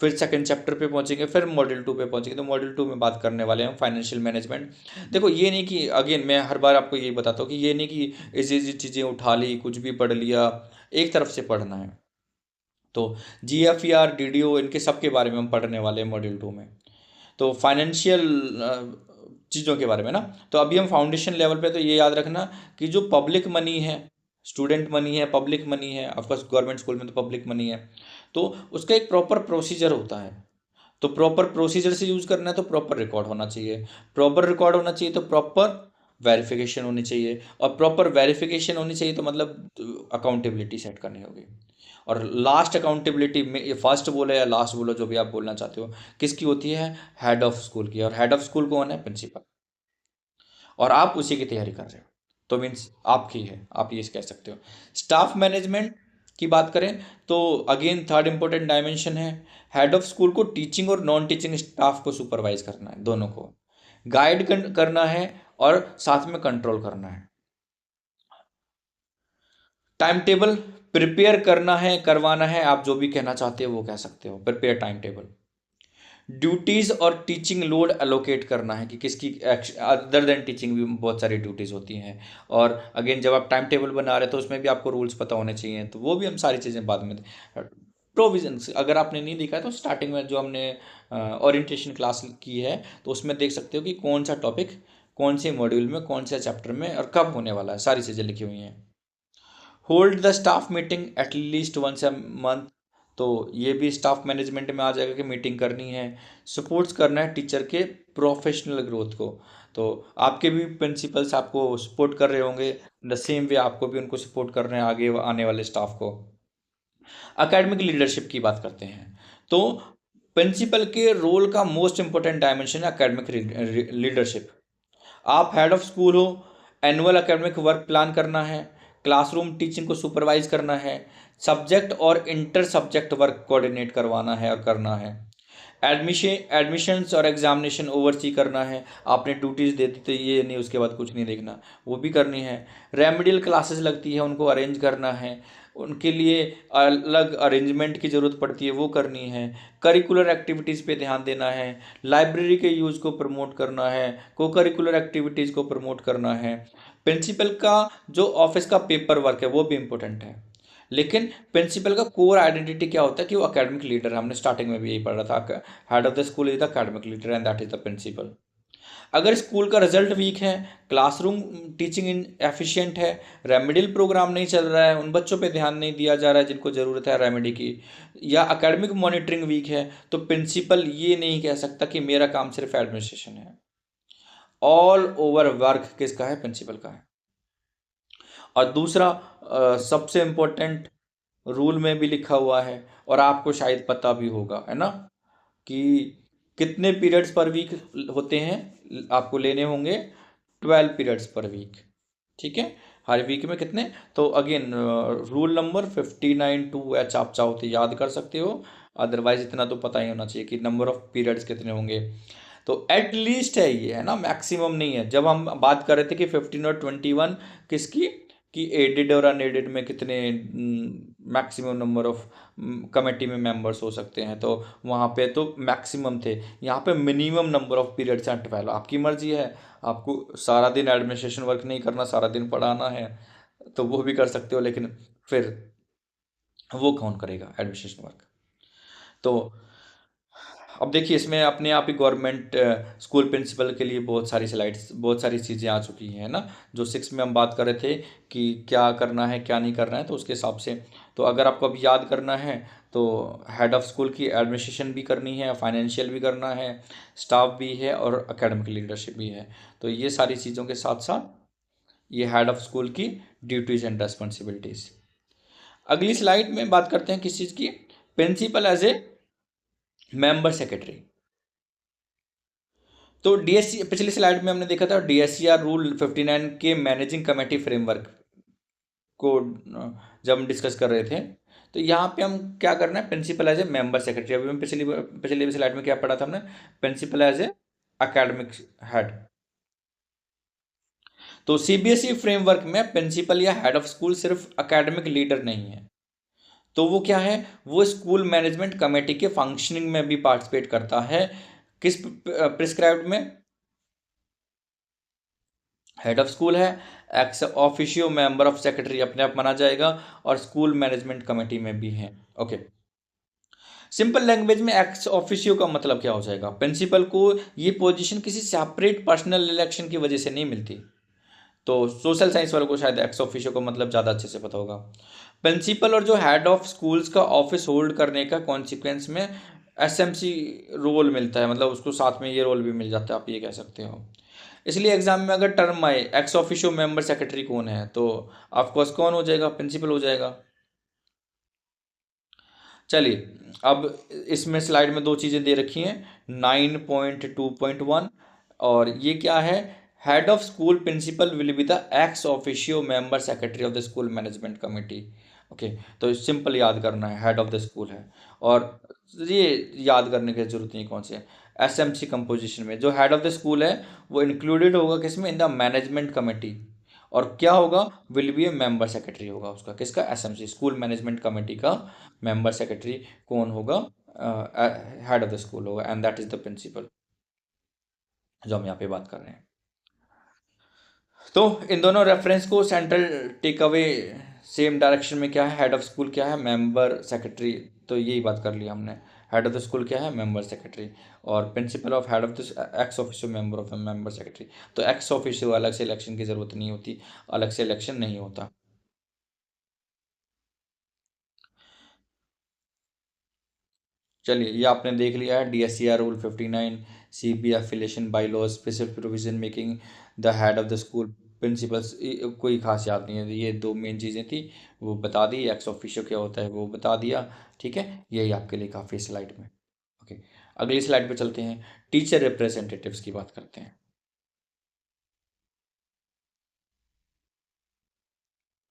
फिर सेकंड चैप्टर पे पहुंचेंगे, फिर मॉड्यूल 2 पे पहुंचेंगे। तो मॉड्यूल 2 में बात करने वाले हैं फाइनेंशियल मैनेजमेंट। देखो ये नहीं कि अगेन मैं हर बार आपको यही बताता हूँ कि ये नहीं कि ऐसी ऐसी चीज़ें उठा ली, कुछ भी पढ़ लिया, एक तरफ से पढ़ना है। तो जीएफईआर, डीडीओ, इनके सब के बारे में हम पढ़ने वाले हैं मॉड्यूल 2 में। तो फाइनेंशियल चीज़ों के बारे में ना, तो अभी हम फाउंडेशन लेवल पे, तो ये याद रखना कि जो पब्लिक मनी है, स्टूडेंट मनी है, पब्लिक मनी है, ऑफकोर्स गवर्नमेंट स्कूल में तो पब्लिक मनी है, तो उसका एक प्रॉपर प्रोसीजर होता है। तो प्रॉपर प्रोसीजर से यूज़ करना है तो प्रॉपर रिकॉर्ड होना चाहिए, प्रॉपर रिकॉर्ड होना चाहिए तो प्रॉपर वेरिफिकेशन होनी चाहिए, और प्रॉपर वेरिफिकेशन होनी चाहिए तो मतलब अकाउंटेबिलिटी सेट करनी होगी। और लास्ट अकाउंटेबिलिटी में, ये फर्स्ट बोले या लास्ट बोलो, जो भी आप बोलना चाहते हो, किसकी होती है, हेड ऑफ स्कूल की। और हेड ऑफ स्कूल कौन है, प्रिंसिपल, और आप उसी की तैयारी कर रहे हो, तो मीन्स आपकी है, आप ये कह सकते हो। स्टाफ मैनेजमेंट की बात करें तो अगेन थर्ड इंपॉर्टेंट डायमेंशन है, हेड ऑफ स्कूल को टीचिंग और नॉन टीचिंग स्टाफ को सुपरवाइज करना है, दोनों को गाइड करना है और साथ में कंट्रोल करना है। टाइम टेबल प्रिपेयर करना है, करवाना है, आप जो भी कहना चाहते हो वो कह सकते हो, प्रिपेयर टाइम टेबल। ड्यूटीज़ और टीचिंग लोड एलोकेट करना है कि किसकी, अदर देन टीचिंग भी बहुत सारी ड्यूटीज़ होती हैं। और अगेन जब आप टाइम टेबल बना रहे हो तो उसमें भी आपको रूल्स पता होने चाहिए, तो वो भी हम सारी चीज़ें बाद में। प्रोविजंस अगर आपने नहीं देखा है तो स्टार्टिंग में जो हमने ओरिएंटेशन क्लास की है, तो उसमें देख सकते हो कि कौन सा टॉपिक कौन से मॉड्यूल में कौन से चैप्टर में और कब होने वाला है, सारी चीज़ें लिखी हुई हैं। Hold the staff meeting at least once a month, तो ये भी स्टाफ मैनेजमेंट में आ जाएगा कि मीटिंग करनी है। सपोर्ट्स करना है टीचर के प्रोफेशनल ग्रोथ को, तो आपके भी प्रिंसिपल्स आपको सपोर्ट कर रहे होंगे, द सेम वे आपको भी उनको सपोर्ट कर रहे हैं आगे आने वाले स्टाफ को। एकेडमिक लीडरशिप की बात करते हैं, तो प्रिंसिपल के रोल का मोस्ट इंपॉर्टेंट डायमेंशन है एकेडमिक लीडरशिप। आप हेड ऑफ स्कूल हो, एनुअल एकेडमिक वर्क प्लान करना है, क्लासरूम टीचिंग को सुपरवाइज करना है, सब्जेक्ट और इंटर सब्जेक्ट वर्क कोऑर्डिनेट करवाना है और करना है, एडमिशन्स और एग्जामिनेशन ओवरसी करना है। आपने ड्यूटीज़ दे दी तो ये नहीं उसके बाद कुछ नहीं देखना, वो भी करनी है। रेमेडियल क्लासेस लगती है, उनको अरेंज करना है, उनके लिए अलग अरेंजमेंट की ज़रूरत पड़ती है, वो करनी है। करिकुलर एक्टिविटीज़ पे ध्यान देना है, लाइब्रेरी के यूज़ को प्रमोट करना है, को करिकुलर एक्टिविटीज़ को प्रमोट करना है। प्रिंसिपल का जो ऑफिस का पेपर वर्क है वो भी इम्पोर्टेंट है, लेकिन प्रिंसिपल का कोर आइडेंटिटी क्या होता है कि वो एकेडमिक लीडर है। हमने स्टार्टिंग में भी यही पढ़ा था, head of the school is the academic leader and that is the principal. अगर स्कूल का रिजल्ट वीक है, क्लासरूम टीचिंग इन एफिशिएंट है, रेमेडियल प्रोग्राम नहीं चल रहा है, उन बच्चों पे ध्यान नहीं दिया जा रहा है जिनको ज़रूरत है रेमेडी की, या एकेडमिक मॉनिटरिंग वीक है, तो प्रिंसिपल ये नहीं कह सकता कि मेरा काम सिर्फ एडमिनिस्ट्रेशन है। ऑल ओवर वर्क किसका है, प्रिंसिपल का है। और दूसरा सबसे इम्पोर्टेंट रूल में भी लिखा हुआ है और आपको शायद पता भी होगा, है ना, कि कितने पीरियड्स पर वीक होते हैं, आपको लेने होंगे 12 पीरियड्स पर वीक। ठीक है, हर वीक में कितने, तो अगेन रूल नंबर 59(2)H आप चाहो तो याद कर सकते हो, अदरवाइज इतना तो पता ही होना चाहिए कि नंबर ऑफ पीरियड्स कितने होंगे। तो एट लीस्ट है ये, है ना, मैक्सिमम नहीं है। जब हम बात कर रहे थे कि 15 और 21 किसकी, कि एडेड और अनएडेड में कितने मैक्सिमम नंबर ऑफ कमेटी में मेंबर्स हो सकते हैं, तो वहाँ पे तो मैक्सिमम थे। यहाँ पे मिनिमम नंबर ऑफ पीरियड्स हैं 12। आपकी मर्जी है, आपको सारा दिन एडमिनिस्ट्रेशन वर्क नहीं करना, सारा दिन पढ़ाना है तो वो भी कर सकते हो, लेकिन फिर वो कौन करेगा एडमिनिस्ट्रेशन वर्क। तो अब देखिए, इसमें अपने आप ही गवर्नमेंट स्कूल प्रिंसिपल के लिए बहुत सारी स्लाइड्स, बहुत सारी चीज़ें आ चुकी हैं, ना। जो 6 में हम बात कर रहे थे कि क्या करना है क्या नहीं करना है, तो उसके हिसाब से, तो अगर आपको अभी याद करना है तो हेड ऑफ स्कूल की एडमिनिस्ट्रेशन भी करनी है, फाइनेंशियल भी करना है, स्टाफ भी है और एकेडमिक लीडरशिप भी है। तो ये सारी चीज़ों के साथ साथ ये हेड ऑफ स्कूल की ड्यूटीज़ एंड रेस्पॉन्सिबिलिटीज़। अगली स्लाइड में बात करते हैं किस चीज़ की, principal as a member secretary. तो डीएससी, पिछली स्लाइड में हमने देखा था डीएससीआर रूल 59 के मैनेजिंग कमेटी फ्रेमवर्क को जब हम डिस्कस कर रहे थे, तो यहाँ पे हम क्या करना है, principal as a member secretary. अभी हम पिछली स्लाइड में क्या पढ़ा था हमने, principal as a academic head. तो सीबीएसई फ्रेमवर्क में प्रिंसिपल या हेड ऑफ स्कूल सिर्फ एकेडमिक लीडर नहीं है, तो वो क्या है, वो स्कूल मैनेजमेंट कमेटी के फंक्शनिंग में भी पार्टिसिपेट करता है। किस प्रिस्क्राइब्ड में, हेड ऑफ स्कूल है, ex officio member of secretary अपने आप माना जाएगा, और स्कूल मैनेजमेंट कमेटी में भी है। ओके, सिंपल लैंग्वेज में एक्स ऑफिशियो का मतलब क्या हो जाएगा, प्रिंसिपल को ये पोजीशन किसी सेपरेट पर्सनल इलेक्शन की वजह से नहीं मिलती। तो सोशल साइंस वालों को शायद एक्स ऑफिशियो का मतलब ज़्यादा अच्छे से पता होगा। प्रिंसिपल और जो हेड ऑफ स्कूल्स का ऑफिस होल्ड करने का कॉन्सिक्वेंस में एसएमसी रोल मिलता है, मतलब उसको साथ में ये रोल भी मिल जाता है, आप ये कह सकते हो। इसलिए एग्जाम में अगर टर्म आए एक्स ऑफिशियो मेंबर सेक्रेटरी कौन है, तो ऑफकोर्स कौन हो जाएगा, प्रिंसिपल हो जाएगा। चलिए, अब इसमें स्लाइड में दो चीज़ें दे रखी हैं, 9.2.1, और ये क्या है, head of school principal will be the ex officio member secretary of the school management committee. Okay, तो सिंपल याद करना है, हेड ऑफ द स्कूल है, और ये याद करने की जरूरत नहीं कौन से, एसएमसी कंपोजिशन में जो हेड ऑफ द स्कूल है वो इंक्लूडेड होगा किसमें, इन द मैनेजमेंट कमेटी, और क्या होगा, will be a member secretary होगा उसका, किसका, एसएमसी स्कूल मैनेजमेंट कमेटी का मेंबर सेक्रेटरी कौन होगा, हेड ऑफ द स्कूल होगा, and that is the principal जो हम यहाँ पे बात कर रहे हैं। तो इन दोनों रेफरेंस को central take away same direction में क्या है, हेड ऑफ स्कूल क्या है, मेंबर सेक्रेटरी, तो यही बात कर लिया हमने, हेड ऑफ द स्कूल क्या है, मेंबर सेक्रेटरी, और principle of head of the ex officio member of member secretary. तो एक्स ऑफिशियो अलग से इलेक्शन की ज़रूरत नहीं होती, अलग से इलेक्शन नहीं होता। चलिए, ये आपने देख लिया है, DSCR rule 59, CB affiliation bylaw, specific provision making the head of the school principals, कोई खास याद नहीं है, ये दो मेन चीज़ें थी, वो बता दी, एक्स ऑफिशियो क्या होता है वो बता दिया। ठीक है, यही आपके लिए काफ़ी स्लाइड में। ओके, अगली स्लाइड पे चलते हैं, टीचर रिप्रेजेंटेटिव्स की बात करते हैं।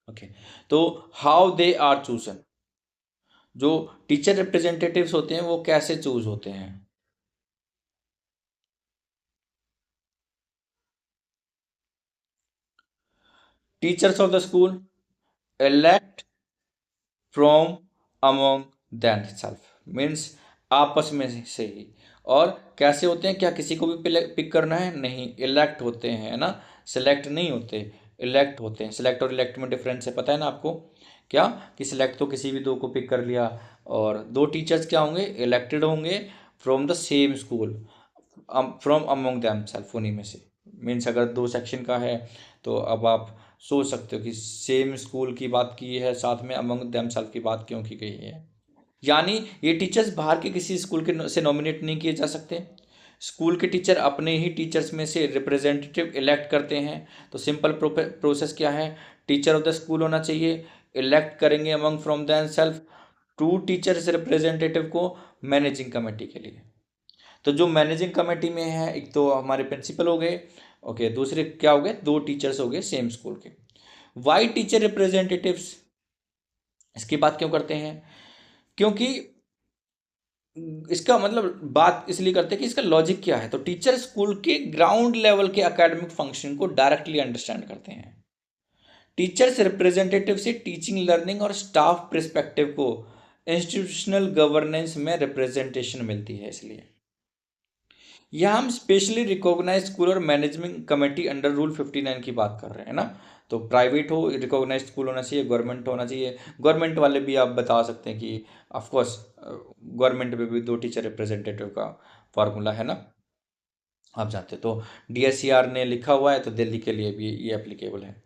ओके, तो हाउ दे आर चूजन, जो टीचर रिप्रेजेंटेटिव्स होते हैं वो कैसे चूज होते हैं। Teachers of the school elect from among themselves, means आपस में से ही। और कैसे होते हैं, क्या किसी को भी पिक करना है, नहीं, इलेक्ट होते हैं, है ना, सिलेक्ट नहीं होते, इलेक्ट होते हैं। सिलेक्ट और इलेक्ट में डिफरेंस है, पता है ना आपको, क्या, कि सिलेक्ट तो किसी भी दो को पिक कर लिया, और दो टीचर्स क्या होंगे, इलेक्टेड होंगे from the same school, from among themselves, उन्हीं में से। मीन्स अगर दो सेक्शन का है तो अब आप सोच सकते हो कि सेम स्कूल की बात की है, साथ में अमंग देमसेल्फ की बात क्यों की गई है। यानी ये टीचर्स बाहर के किसी स्कूल के से नॉमिनेट नहीं किए जा सकते, स्कूल के टीचर अपने ही टीचर्स में से रिप्रेजेंटेटिव इलेक्ट करते हैं। तो सिंपल प्रोसेस क्या है, टीचर ऑफ द स्कूल होना चाहिए, इलेक्ट करेंगे among from them self 2 teachers representative को मैनेजिंग कमेटी के लिए। तो जो मैनेजिंग कमेटी में है, एक तो हमारे प्रिंसिपल हो गए, ओके, दूसरे क्या हो गए, 2 टीचर्स हो गए सेम स्कूल के। वाई टीचर रिप्रेजेंटेटिव्स, इसकी बात क्यों करते हैं? क्योंकि इसका मतलब बात इसलिए करते हैं कि इसका लॉजिक क्या है। तो टीचर स्कूल के ग्राउंड लेवल के एकेडमिक फंक्शन को डायरेक्टली अंडरस्टैंड करते हैं। टीचर्स रिप्रेजेंटेटिव से टीचिंग, लर्निंग और स्टाफ पर्सपेक्टिव को इंस्टीट्यूशनल गवर्नेंस में रिप्रेजेंटेशन मिलती है। इसलिए यह हम स्पेशली रिकॉग्नाइज स्कूल और मैनेजमेंट कमेटी अंडर रूल 59 की बात कर रहे हैं ना। तो प्राइवेट हो, रिकॉग्नाइज स्कूल होना चाहिए, गवर्नमेंट होना चाहिए। गवर्नमेंट वाले भी आप बता सकते हैं कि ऑफकोर्स गवर्नमेंट में भी 2 टीचर रिप्रेजेंटेटिव का फार्मूला है ना, आप जानते हैं। तो DSCR ने लिखा हुआ है, तो दिल्ली के लिए भी ये एप्लीकेबल है।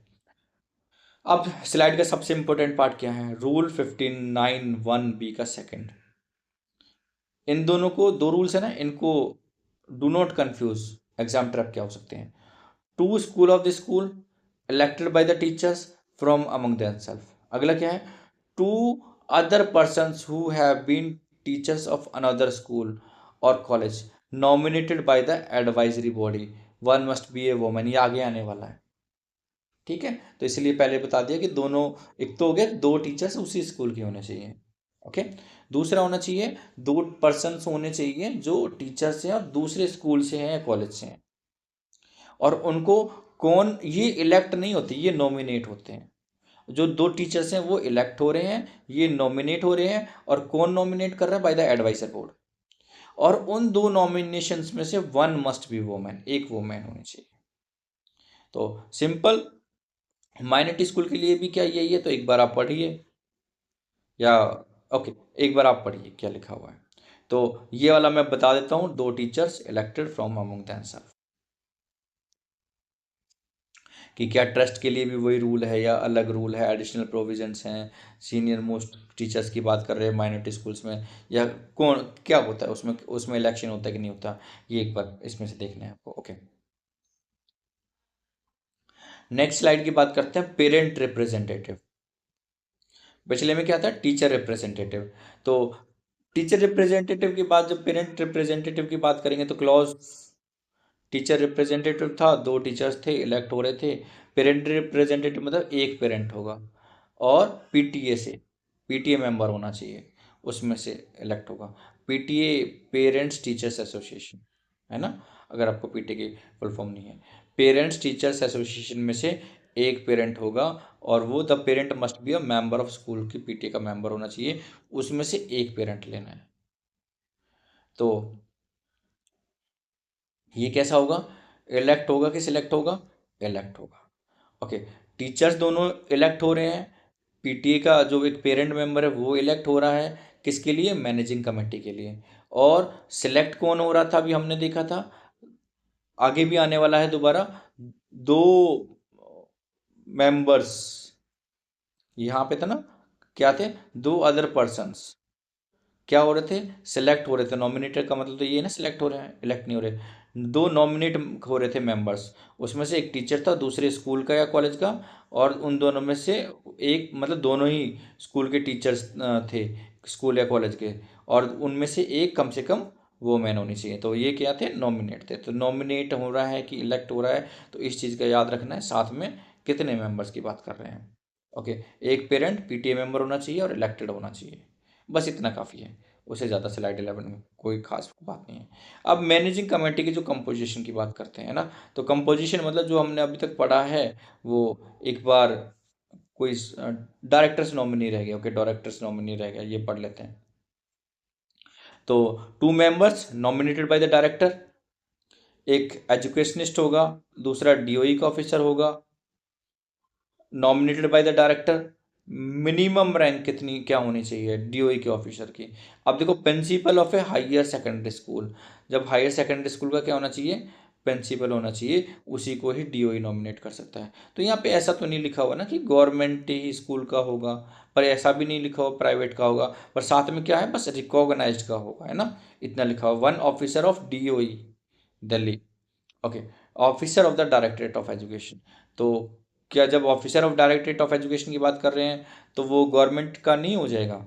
अब स्लाइड का सबसे इंपॉर्टेंट पार्ट क्या है, रूल 59(1)(b) का सेकंड। इन दोनों को, 2 रूल्स है ना, इनको do not confuse, exam trap क्या हो सकते हैं। 2 school of the school elected by the teachers from among themselves. अगला क्या है, 2 other persons who have been teachers of another school और college nominated by the advisory body, 1 must be a woman. ये आगे आने वाला है, ठीक है। तो इसलिए पहले बता दिया कि दोनों, एक तो हो गया 2 टीचर्स उसी स्कूल के होने चाहिए, ओके। दूसरा होना चाहिए 2 पर्सन्स होने चाहिए जो टीचर्स हैं और दूसरे स्कूल से हैं या कॉलेज से हैं। और उनको कौन, ये इलेक्ट नहीं होते, ये नॉमिनेट होते हैं। जो 2 टीचर्स हैं वो इलेक्ट हो रहे हैं, ये नॉमिनेट हो रहे हैं। और कौन नॉमिनेट कर रहा है, बाय द एडवाइजर बोर्ड। और उन 2 नॉमिनेशंस में से 1 मस्ट बी वुमेन, एक वुमेन होनी चाहिए। तो सिंपल, माइनॉरिटी स्कूल के लिए भी क्या यही है। तो एक बार आप पढ़िए, या ओके, एक बार आप पढ़िए क्या लिखा हुआ है। तो ये वाला मैं बता देता हूँ, 2 teachers elected from among themselves, कि क्या ट्रस्ट के लिए भी वही रूल है या अलग रूल है, एडिशनल प्रोविजंस हैं। सीनियर मोस्ट टीचर्स की बात कर रहे हैं माइनॉरिटी स्कूल्स में, या कौन क्या होता है उसमें, उसमें इलेक्शन होता है कि नहीं होता, ये एक बार इसमें से देखना है आपको, ओके। नेक्स्ट स्लाइड की बात करते हैं, पेरेंट रिप्रेजेंटेटिव। पिछले में क्या था, टीचर रिप्रेजेंटेटिव। तो टीचर रिप्रेजेंटेटिव के बाद जब पेरेंट रिप्रेजेंटेटिव की बात करेंगे, तो क्लॉज, टीचर रिप्रेजेंटेटिव था, 2 टीचर्स थे, इलेक्ट हो रहे थे। पेरेंट रिप्रेजेंटेटिव मतलब एक पेरेंट होगा, और पीटीए से, पीटीए मेंबर होना चाहिए, उसमें से इलेक्ट होगा। पीटीए, पेरेंट्स टीचर्स एसोसिएशन, है ना। अगर आपको पीटीए की फुल फॉर्म नहीं है, पेरेंट्स टीचर्स एसोसिएशन में से एक पेरेंट होगा, और वो the parent must be a member of school, की पीटीए का मेंबर होना चाहिए, उसमें से एक पेरेंट लेना है। तो ये कैसा होगा, इलेक्ट होगा कि सिलेक्ट होगा, इलेक्ट होगा, ओके। टीचर्स दोनों इलेक्ट हो रहे हैं, पीटीए का जो एक पेरेंट मेंबर है वो इलेक्ट हो रहा है, किसके लिए, मैनेजिंग कमेटी के लिए। और सिलेक्ट कौन हो रहा था, अभी हमने देखा था, आगे भी आने वाला है दोबारा, 2 मेंबर्स, यहाँ पे था ना, क्या थे, 2 अदर पर्सन्स क्या हो रहे थे, सिलेक्ट हो रहे थे। नॉमिनेटेड का मतलब तो ये है ना, सिलेक्ट हो रहे हैं, इलेक्ट नहीं हो रहे। 2 नॉमिनेट हो रहे थे मेंबर्स, उसमें से एक टीचर था दूसरे स्कूल का या कॉलेज का, और उन दोनों में से एक, मतलब दोनों ही स्कूल के टीचर्स थे, स्कूल या कॉलेज के, और उनमें से एक कम से कम वो मैन होनी चाहिए। तो ये क्या थे, नॉमिनेट थे। तो नॉमिनेट हो रहा है कि इलेक्ट हो रहा है, तो इस चीज़ का याद रखना है, साथ में कितने मेंबर्स की बात कर रहे हैं, ओके। एक पेरेंट पीटीए मेंबर होना चाहिए और इलेक्टेड होना चाहिए, बस इतना काफ़ी है। उससे ज़्यादा स्लाइड 11 में कोई खास बात नहीं है। अब मैनेजिंग कमेटी की जो कंपोजिशन की बात करते हैं ना, तो कंपोजिशन मतलब जो हमने अभी तक पढ़ा है वो, एक बार कोई डायरेक्टर्स नॉमिनी रह गया, ओके, डायरेक्टर्स नॉमिनी रह गया, ये पढ़ लेते हैं। तो 2 members nominated by the director, एक एजुकेशनिस्ट होगा, दूसरा डीओई का ऑफिसर होगा, nominated by the director. Minimum rank कितनी क्या होनी चाहिए डीओई के ऑफिसर की। अब देखो, principal of a higher secondary school, जब हायर सेकेंडरी स्कूल का क्या होना चाहिए, प्रिंसिपल होना चाहिए, उसी को ही डीओई नॉमिनेट कर सकता है। तो यहाँ पे ऐसा तो नहीं लिखा हुआ ना कि गवर्नमेंट ही स्कूल का होगा, पर ऐसा भी नहीं लिखा हुआ प्राइवेट का होगा, पर साथ में क्या है, बस रिकॉग्नाइज्ड का होगा, है ना, इतना लिखा हुआ, 1 officer of DOE Delhi, okay, officer of the directorate of education. तो क्या जब officer of directorate of education की बात कर रहे हैं तो वो गवर्नमेंट का नहीं हो जाएगा?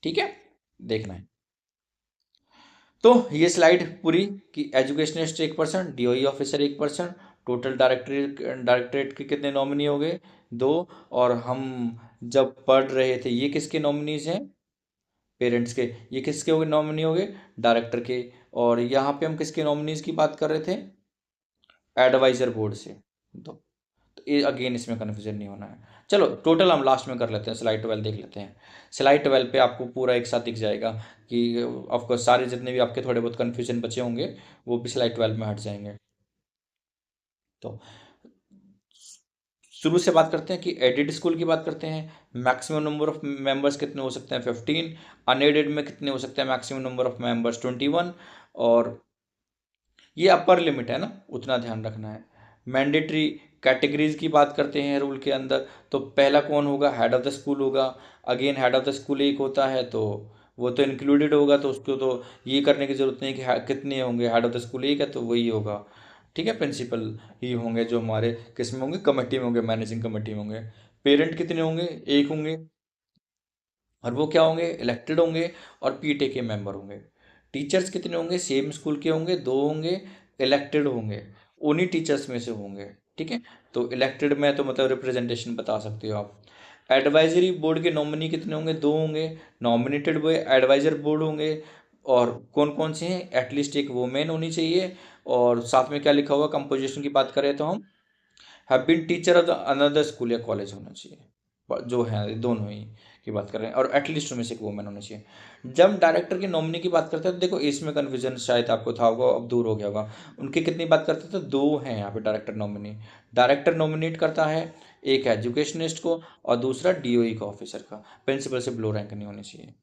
ठीक है, देखना है। तो ये स्लाइड पूरी कि educationist 1%, DOE officer 1%, total directorate के कितने नॉमिनी हो गए? 2। और हम जब पढ़ रहे थे ये किसके नॉमिनीज हैं? पेरेंट्स के। ये किसके हो गए नॉमिनी हो गए? डायरेक्टर के। और यहाँ पे हम किसके नॉमिनीज की बात कर रहे थे? एडवाइजर बोर्ड से। तो ये अगेन इसमें कन्फ्यूजन नहीं होना है। चलो टोटल हम लास्ट में कर लेते हैं, स्लाइड 12 देख लेते हैं। स्लाइड 12 पे आपको पूरा एक साथ दिख जाएगा कि ऑफकोर्स सारे जितने भी आपके थोड़े बहुत कन्फ्यूजन बचे होंगे वो भी स्लाइड 12 में हट जाएंगे। तो शुरू से बात करते हैं कि एडेड स्कूल की बात करते हैं। मैक्सिमम नंबर ऑफ मेंबर्स कितने हो सकते हैं? 15। अनएडेड में कितने हो सकते हैं? Maximum number of members 21। और ये अपर लिमिट है ना, उतना ध्यान रखना है। मैंडेटरी कैटेगरीज की बात करते हैं रूल के अंदर, तो पहला कौन होगा? हेड ऑफ द स्कूल होगा। Again head of the school एक होता है तो वो तो इंक्लूडेड होगा, तो उसको तो ये करने की जरूरत नहीं कि कितने होंगे। हेड ऑफ द स्कूल एक है तो वही होगा। ठीक है, प्रिंसिपल ही होंगे जो हमारे किस में होंगे? कमेटी में होंगे, मैनेजिंग कमेटी में होंगे। पेरेंट कितने होंगे? एक होंगे। और वो क्या होंगे? इलेक्टेड होंगे और पीटे के मेंबर होंगे। टीचर्स कितने होंगे? सेम स्कूल के होंगे, 2 होंगे। इलेक्टेड होंगे, उन्हीं टीचर्स में से होंगे। ठीक है, तो इलेक्टेड में तो मतलब रिप्रेजेंटेशन बता सकते हो आप। एडवाइजरी बोर्ड के नॉमिनी कितने होंगे? 2 होंगे। नॉमिनेटेड वो एडवाइजर बोर्ड होंगे। और कौन कौन से हैं? एटलीस्ट एक वोमेन होनी चाहिए। और साथ में क्या लिखा हुआ कंपोजिशन की बात करें तो हम have been teacher of the another school या कॉलेज होना चाहिए, जो है दोनों ही की बात कर रहे हैं। और एटलीस्ट उनमें से एक वुमेन होना चाहिए। जब डायरेक्टर की नॉमिनी की बात करते हैं तो देखो इसमें कन्फ्यूजन शायद आपको था होगा, अब दूर हो गया होगा। उनकी कितनी बात करते थे? तो 2 हैं यहाँ पे डायरेक्टर नॉमिनी। डायरेक्टर नॉमिनेट करता है, एक एजुकेशनिस्ट को और दूसरा डीओई का ऑफिसर का। प्रिंसिपल से बिलो रैंक नहीं होनी चाहिए।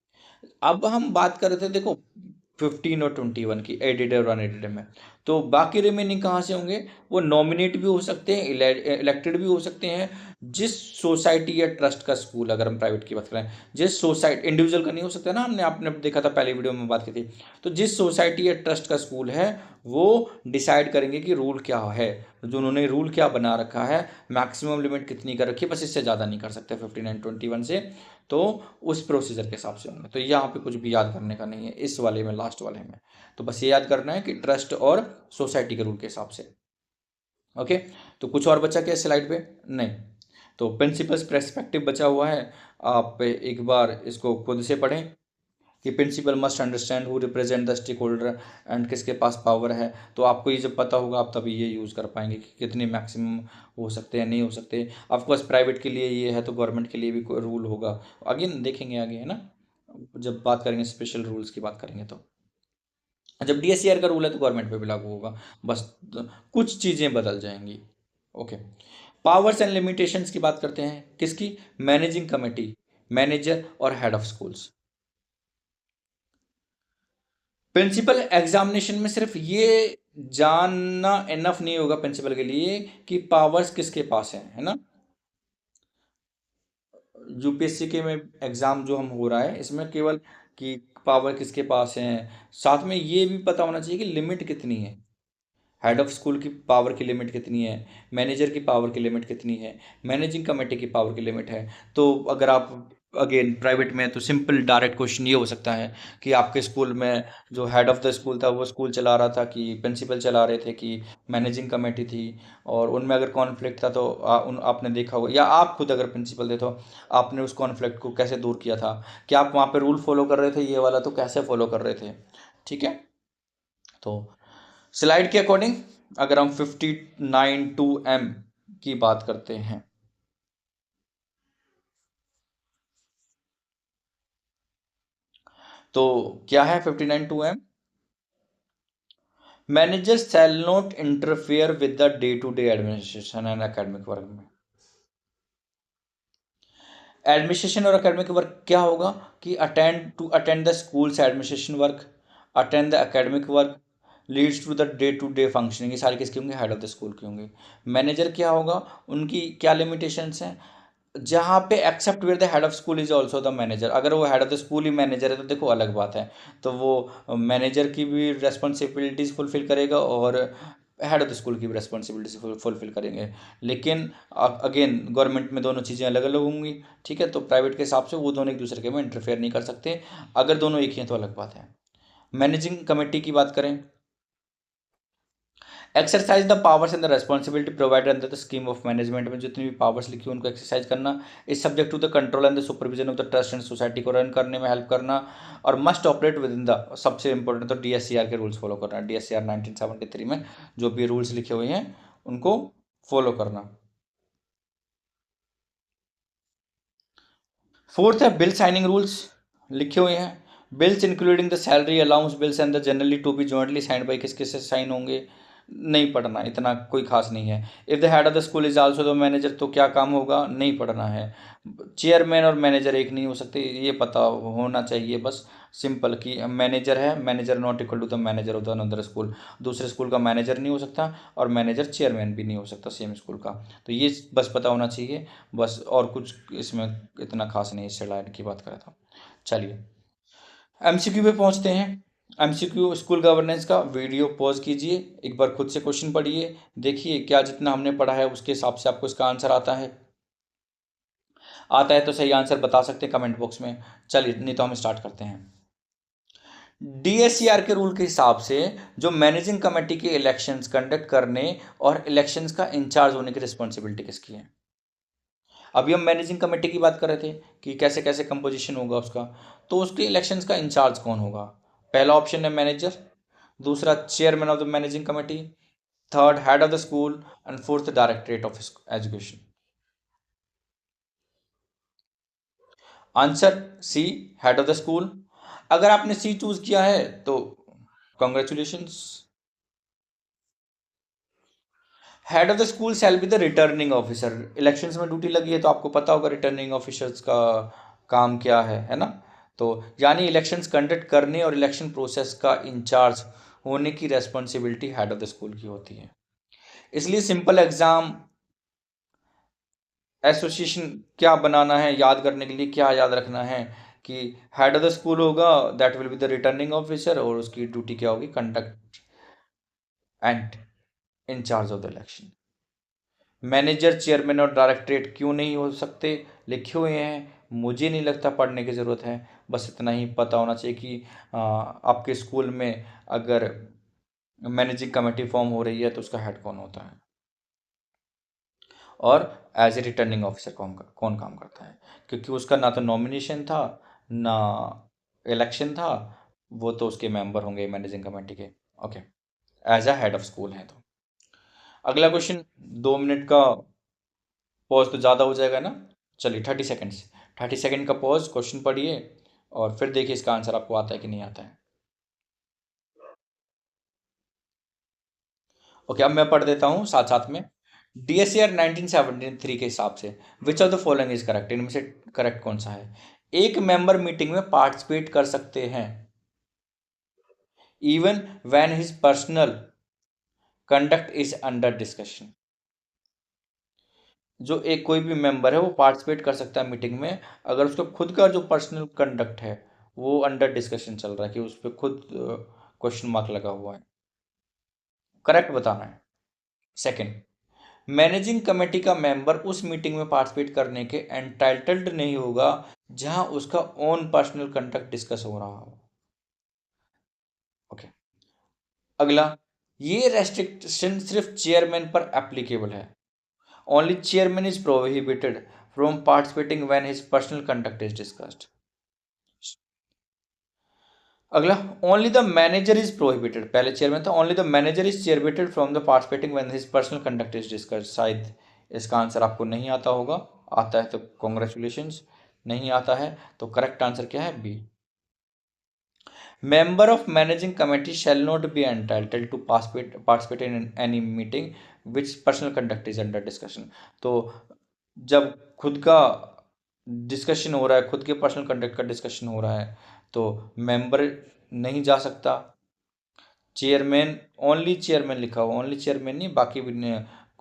अब हम बात कर रहे थे देखो 15 और 21 की, एडिड और अनएडिड में। तो बाकी रिमेनिंग कहाँ से होंगे? वो नॉमिनेट भी हो सकते हैं, इलेक्टेड भी हो सकते हैं। जिस सोसाइटी या ट्रस्ट का स्कूल, अगर हम प्राइवेट की बात करें, जिस सोसाइटी, इंडिविजुअल का नहीं हो सकता ना, हमने आपने देखा था पहले वीडियो में बात की थी। तो जिस सोसाइटी या ट्रस्ट का स्कूल है वो डिसाइड करेंगे कि रूल क्या है, जो उन्होंने रूल क्या बना रखा है, मैक्सिमम लिमिट कितनी कर रखी है, बस इससे ज़्यादा नहीं कर सकते 59-21 से। तो उस प्रोसीजर के हिसाब से होंगे। तो यहाँ पे कुछ भी याद करने का नहीं है इस वाले में, लास्ट वाले में। तो बस ये याद करना है कि ट्रस्ट और सोसाइटी के रूल के हिसाब से। ओके, तो कुछ और बचा क्या स्लाइड पे? नहीं। तो प्रिंसिपल्स पर्सपेक्टिव बचा हुआ है, आप एक बार इसको खुद से पढ़ें कि principal must understand who represent the stakeholder and किसके पास पावर है। तो आपको ये जब पता होगा आप तभी ये यूज़ कर पाएंगे कि कितने मैक्सिमम हो सकते हैं, नहीं हो सकते। ऑफकोर्स प्राइवेट के लिए ये है तो गवर्नमेंट के लिए भी कोई रूल होगा, अगेन देखेंगे आगे, है ना, जब बात करेंगे स्पेशल रूल्स की बात करेंगे। तो जब डीएससीआर का रूल है तो गवर्नमेंट पे भी लागू होगा, बस कुछ चीज़ें बदल जाएंगी। ओके, पावर्स एंड लिमिटेशंस की बात करते हैं, किसकी? मैनेजिंग कमेटी, मैनेजर और head of schools. Principal examination में सिर्फ ये जानना इनफ नहीं होगा प्रिंसिपल के लिए कि पावर्स किसके पास है ना। यूपीएससी के में एग्जाम जो हम हो रहा है इसमें केवल कि पावर किसके पास है, साथ में ये भी पता होना चाहिए कि लिमिट कितनी है। हेड ऑफ स्कूल की पावर की लिमिट कितनी है, मैनेजर की पावर की लिमिट कितनी है, मैनेजिंग कमेटी की पावर की लिमिट है। तो अगर आप अगेन प्राइवेट में तो सिंपल डायरेक्ट क्वेश्चन ये हो सकता है कि आपके स्कूल में जो हेड ऑफ द स्कूल था वो स्कूल चला रहा था कि प्रिंसिपल चला रहे थे कि मैनेजिंग कमेटी थी, और उनमें अगर कॉन्फ्लिक्ट था तो आपने देखा होगा, या आप खुद अगर प्रिंसिपल थे तो आपने उस कॉन्फ्लिक्ट को कैसे दूर किया था, कि आप वहाँ पे रूल फॉलो कर रहे थे ये वाला तो कैसे फॉलो कर रहे थे। ठीक है, तो स्लाइड के अकॉर्डिंग अगर हम 59(2)M की बात करते हैं तो क्या है 59(2)M? Manager shall not interfere with the day to day administration and academic work में। एडमिनिस्ट्रेशन और एकेडमिक वर्क क्या होगा कि attend the schools administration work, attend the academic work, leads to the functioning, ये सारे किसके होंगे? हेड ऑफ द स्कूल के होंगे। मैनेजर क्या होगा, उनकी क्या लिमिटेशंस हैं? जहाँ पे except where the head of school is also the manager, अगर वो हेड ऑफ द स्कूल ही मैनेजर है तो देखो अलग बात है, तो वो मैनेजर की भी रेस्पॉन्सिबिलिटीज फुलफिल करेगा और हेड ऑफ द स्कूल की रिस्पॉन्सिबिलिटी फुलफिल करेंगे। लेकिन अगेन गवर्नमेंट में दोनों चीज़ें अलग अलग होंगी, ठीक है। तो प्राइवेट के हिसाब से वो दोनों एक दूसरे के में इंटरफेयर नहीं कर सकते। अगर दोनों एक ही हैं तो अलग बात है। मैनेजिंग कमेटी की बात करें, exercise the powers and the responsibility provided under the scheme of management में जितनी भी पावर्स लिखी है उनको एक्सरसाइज करना, is subject to the control and the supervision of the trust and society को रन करने में हेल्प करना, और must operate within the, सबसे इंपॉर्टेंट तो डीएससीआर के रूल्स फॉलो करना। डीएससीआर 1973 में जो भी रूल्स लिखे हुए हैं उनको फॉलो करना। फोर्थ है बिल साइनिंग रूल्स लिखे हुए हैं। Bills including the salary allowance bills and the generally to be jointly signed by, किस किस से साइन होंगे, नहीं पढ़ना, इतना कोई खास नहीं है। If the head of the school is also the manager, तो क्या काम होगा, नहीं पढ़ना है। चेयरमैन और मैनेजर एक नहीं हो सकते, ये पता होना चाहिए बस, सिंपल कि मैनेजर है, manager not equal to the manager of the another school, दूसरे स्कूल का मैनेजर नहीं हो सकता और मैनेजर चेयरमैन भी नहीं हो सकता सेम स्कूल का। तो ये बस पता होना चाहिए बस, और कुछ इसमें इतना खास नहीं, इससे लाइन की बात करा था। चलिए एमसीक्यू पे पहुंचते हैं। एमसीक्यू स्कूल गवर्नेंस का वीडियो पॉज कीजिए, एक बार खुद से क्वेश्चन पढ़िए, देखिए क्या जितना हमने पढ़ा है उसके हिसाब से आपको इसका आंसर आता है। आता है तो सही आंसर बता सकते हैं कमेंट बॉक्स में। चलिए नहीं तो हम स्टार्ट करते हैं। डीएससीआर के रूल के हिसाब से जो मैनेजिंग कमेटी के इलेक्शंस कंडक्ट करने और इलेक्शंस का इंचार्ज होने की रिस्पॉन्सिबिलिटी किसकी है। अभी हम मैनेजिंग कमेटी की बात कर रहे थे कि कैसे कैसे कंपोजिशन होगा उसका, तो उसके इलेक्शंस का इंचार्ज कौन होगा। पहला ऑप्शन है मैनेजर, दूसरा chairman of the managing committee, third head of the school and fourth directorate of education. Answer C, head of the school. अगर आपने सी चूज किया है तो congratulations. Head of the school shall be the returning officer. Elections में duty लगी है तो आपको पता होगा रिटर्निंग ऑफिसर्स का काम क्या है ना। तो यानी इलेक्शंस कंडक्ट करने और इलेक्शन प्रोसेस का इंचार्ज होने की responsibility head of the school की होती है। इसलिए सिंपल एग्जाम एसोसिएशन क्या बनाना है, याद करने के लिए क्या याद रखना है कि हेड ऑफ द स्कूल होगा, that will be the returning officer, और उसकी ड्यूटी क्या होगी, conduct and in charge of the election. Manager chairman और डायरेक्टरेट क्यों नहीं हो सकते, लिखे हुए हैं, मुझे नहीं लगता पढ़ने की ज़रूरत है, बस इतना ही पता होना चाहिए कि आपके स्कूल में अगर मैनेजिंग कमेटी फॉर्म हो रही है तो उसका हेड कौन होता है, और एज ए रिटर्निंग ऑफिसर कौन काम करता है, क्योंकि उसका ना तो नॉमिनेशन था ना इलेक्शन था, वो तो उसके मेंबर होंगे मैनेजिंग कमेटी के। Okay, as a head of school है तो। अगला क्वेश्चन, 2 मिनट का पॉज तो ज़्यादा हो जाएगा ना। चलिए 30 सेकेंड्स, 30 सेकेंड का पॉज, क्वेश्चन पढ़िए और फिर देखिए इसका आंसर आपको आता है कि नहीं आता है। ओके, अब मैं पढ़ देता हूँ साथ साथ में। डीएससीआर 1973 के हिसाब से which of the following is correct, इनमें से करेक्ट कौन सा है। एक मेंबर मीटिंग में पार्टिसिपेट कर सकते हैं even when his personal conduct is under discussion. जो एक कोई भी मेंबर है वो पार्टिसिपेट कर सकता है मीटिंग में अगर उसका खुद का जो पर्सनल कंडक्ट है वो अंडर डिस्कशन चल रहा है, कि उस पर खुद क्वेश्चन मार्क लगा हुआ है। करेक्ट बताना है। सेकंड, मैनेजिंग कमेटी का मेंबर उस मीटिंग में पार्टिसिपेट करने के एंटाइटल्ड नहीं होगा जहां उसका ओन पर्सनल कंडक्ट डिस्कस हो रहा हो। ओके, अगला, ये रेस्ट्रिक्शन सिर्फ चेयरमैन पर एप्लीकेबल है। Only chairman is prohibited from participating when his personal conduct is discussed. अगला, only the manager is prohibited, पहले चेयरमैन था, only the manager is prohibited from the participating when his personal conduct is discussed. शायद इसका answer आपको नहीं आता होगा, आता है तो कॉन्ग्रेचुलेशंस, नहीं आता है तो करेक्ट आंसर क्या है, B. Member of managing committee shall not be entitled to participate in any meeting which personal conduct is under discussion. तो जब खुद का डिस्कशन हो रहा है, खुद के पर्सनल कंडक्ट का डिस्कशन हो रहा है तो मेंबर नहीं जा सकता। चेयरमैन, ओनली चेयरमैन लिखा हुआ, ओनली चेयरमैन नहीं, बाकी भी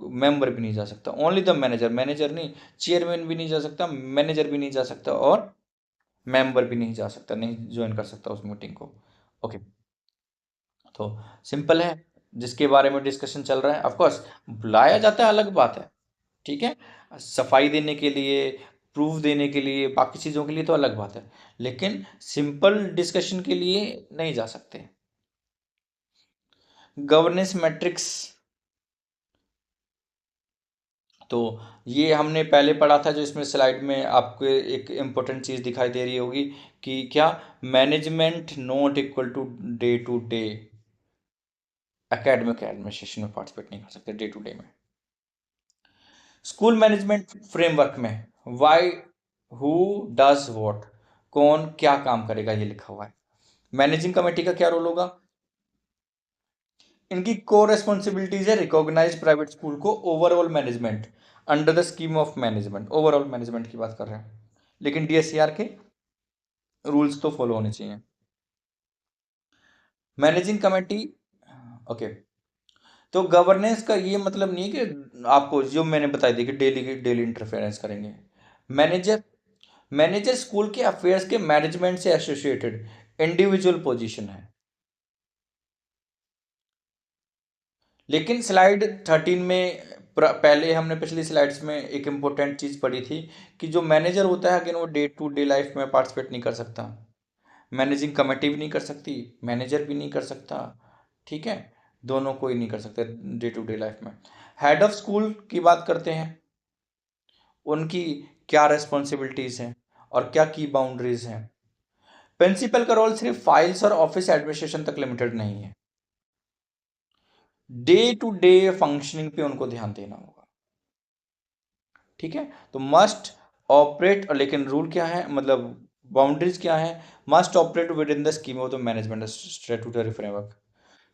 मेंबर भी नहीं जा सकता। ओनली द मैनेजर, मैनेजर नहीं, चेयरमैन भी नहीं जा सकता, मैनेजर भी नहीं जा सकता और मेंबर भी नहीं जा सकता, नहीं ज्वाइन कर सकता उस मीटिंग को। ओके, तो सिंपल है, जिसके बारे में डिस्कशन चल रहा है। ऑफ कोर्स बुलाया जाता है, अलग बात है, ठीक है, सफाई देने के लिए, प्रूफ देने के लिए, बाकी चीज़ों के लिए तो अलग बात है, लेकिन सिंपल डिस्कशन के लिए नहीं जा सकते। गवर्नेंस मैट्रिक्स, तो ये हमने पहले पढ़ा था, जो इसमें स्लाइड में आपको एक इम्पोर्टेंट चीज़ दिखाई दे रही होगी कि क्या management not equal to the academic administration में पार्टिसिपेट नहीं कर सकते डे टू डे में। स्कूल मैनेजमेंट फ्रेमवर्क में वाई, हु डज वॉट, कौन क्या काम करेगा, ये लिखा हुआ है। मैनेजिंग कमेटी का क्या रोल होगा? इनकी को रेस्पॉन्सिबिलिटीज है रिकॉग्नाइज प्राइवेट स्कूल को overall management under the scheme of management, overall management की बात कर रहे हैं, लेकिन डीएससीआर के रूल्स तो फॉलो होने चाहिए। मैनेजिंग कमेटी, ओके, तो गवर्नेंस का ये मतलब नहीं है कि आपको जो मैंने बताई थी कि डेली इंटरफेरेंस करेंगे। मैनेजर मैनेजर स्कूल के अफेयर्स के मैनेजमेंट से एसोसिएटेड इंडिविजुअल पोजीशन है। लेकिन स्लाइड 13 में पहले हमने पिछली स्लाइड्स में एक इम्पोर्टेंट चीज़ पढ़ी थी कि जो मैनेजर होता है, कि वो डे टू डे लाइफ में पार्टिसिपेट नहीं कर सकता, मैनेजिंग कमेटी भी नहीं कर सकती, मैनेजर भी नहीं कर सकता, ठीक है, दोनों कोई नहीं कर सकते डे टू डे लाइफ में। हेड ऑफ स्कूल की बात करते हैं, उनकी क्या रेस्पॉन्सिबिलिटीज़ हैं और क्या की बाउंड्रीज हैं। प्रिंसिपल का रोल सिर्फ फाइल्स और ऑफिस एडमिनिस्ट्रेशन तक लिमिटेड नहीं है, डे टू डे फंक्शनिंग पे उनको ध्यान देना होगा, ठीक है। तो मस्ट ऑपरेट, लेकिन रूल क्या है, मतलब बाउंड्रीज क्या है? Must operate within the scheme of the management statutory framework.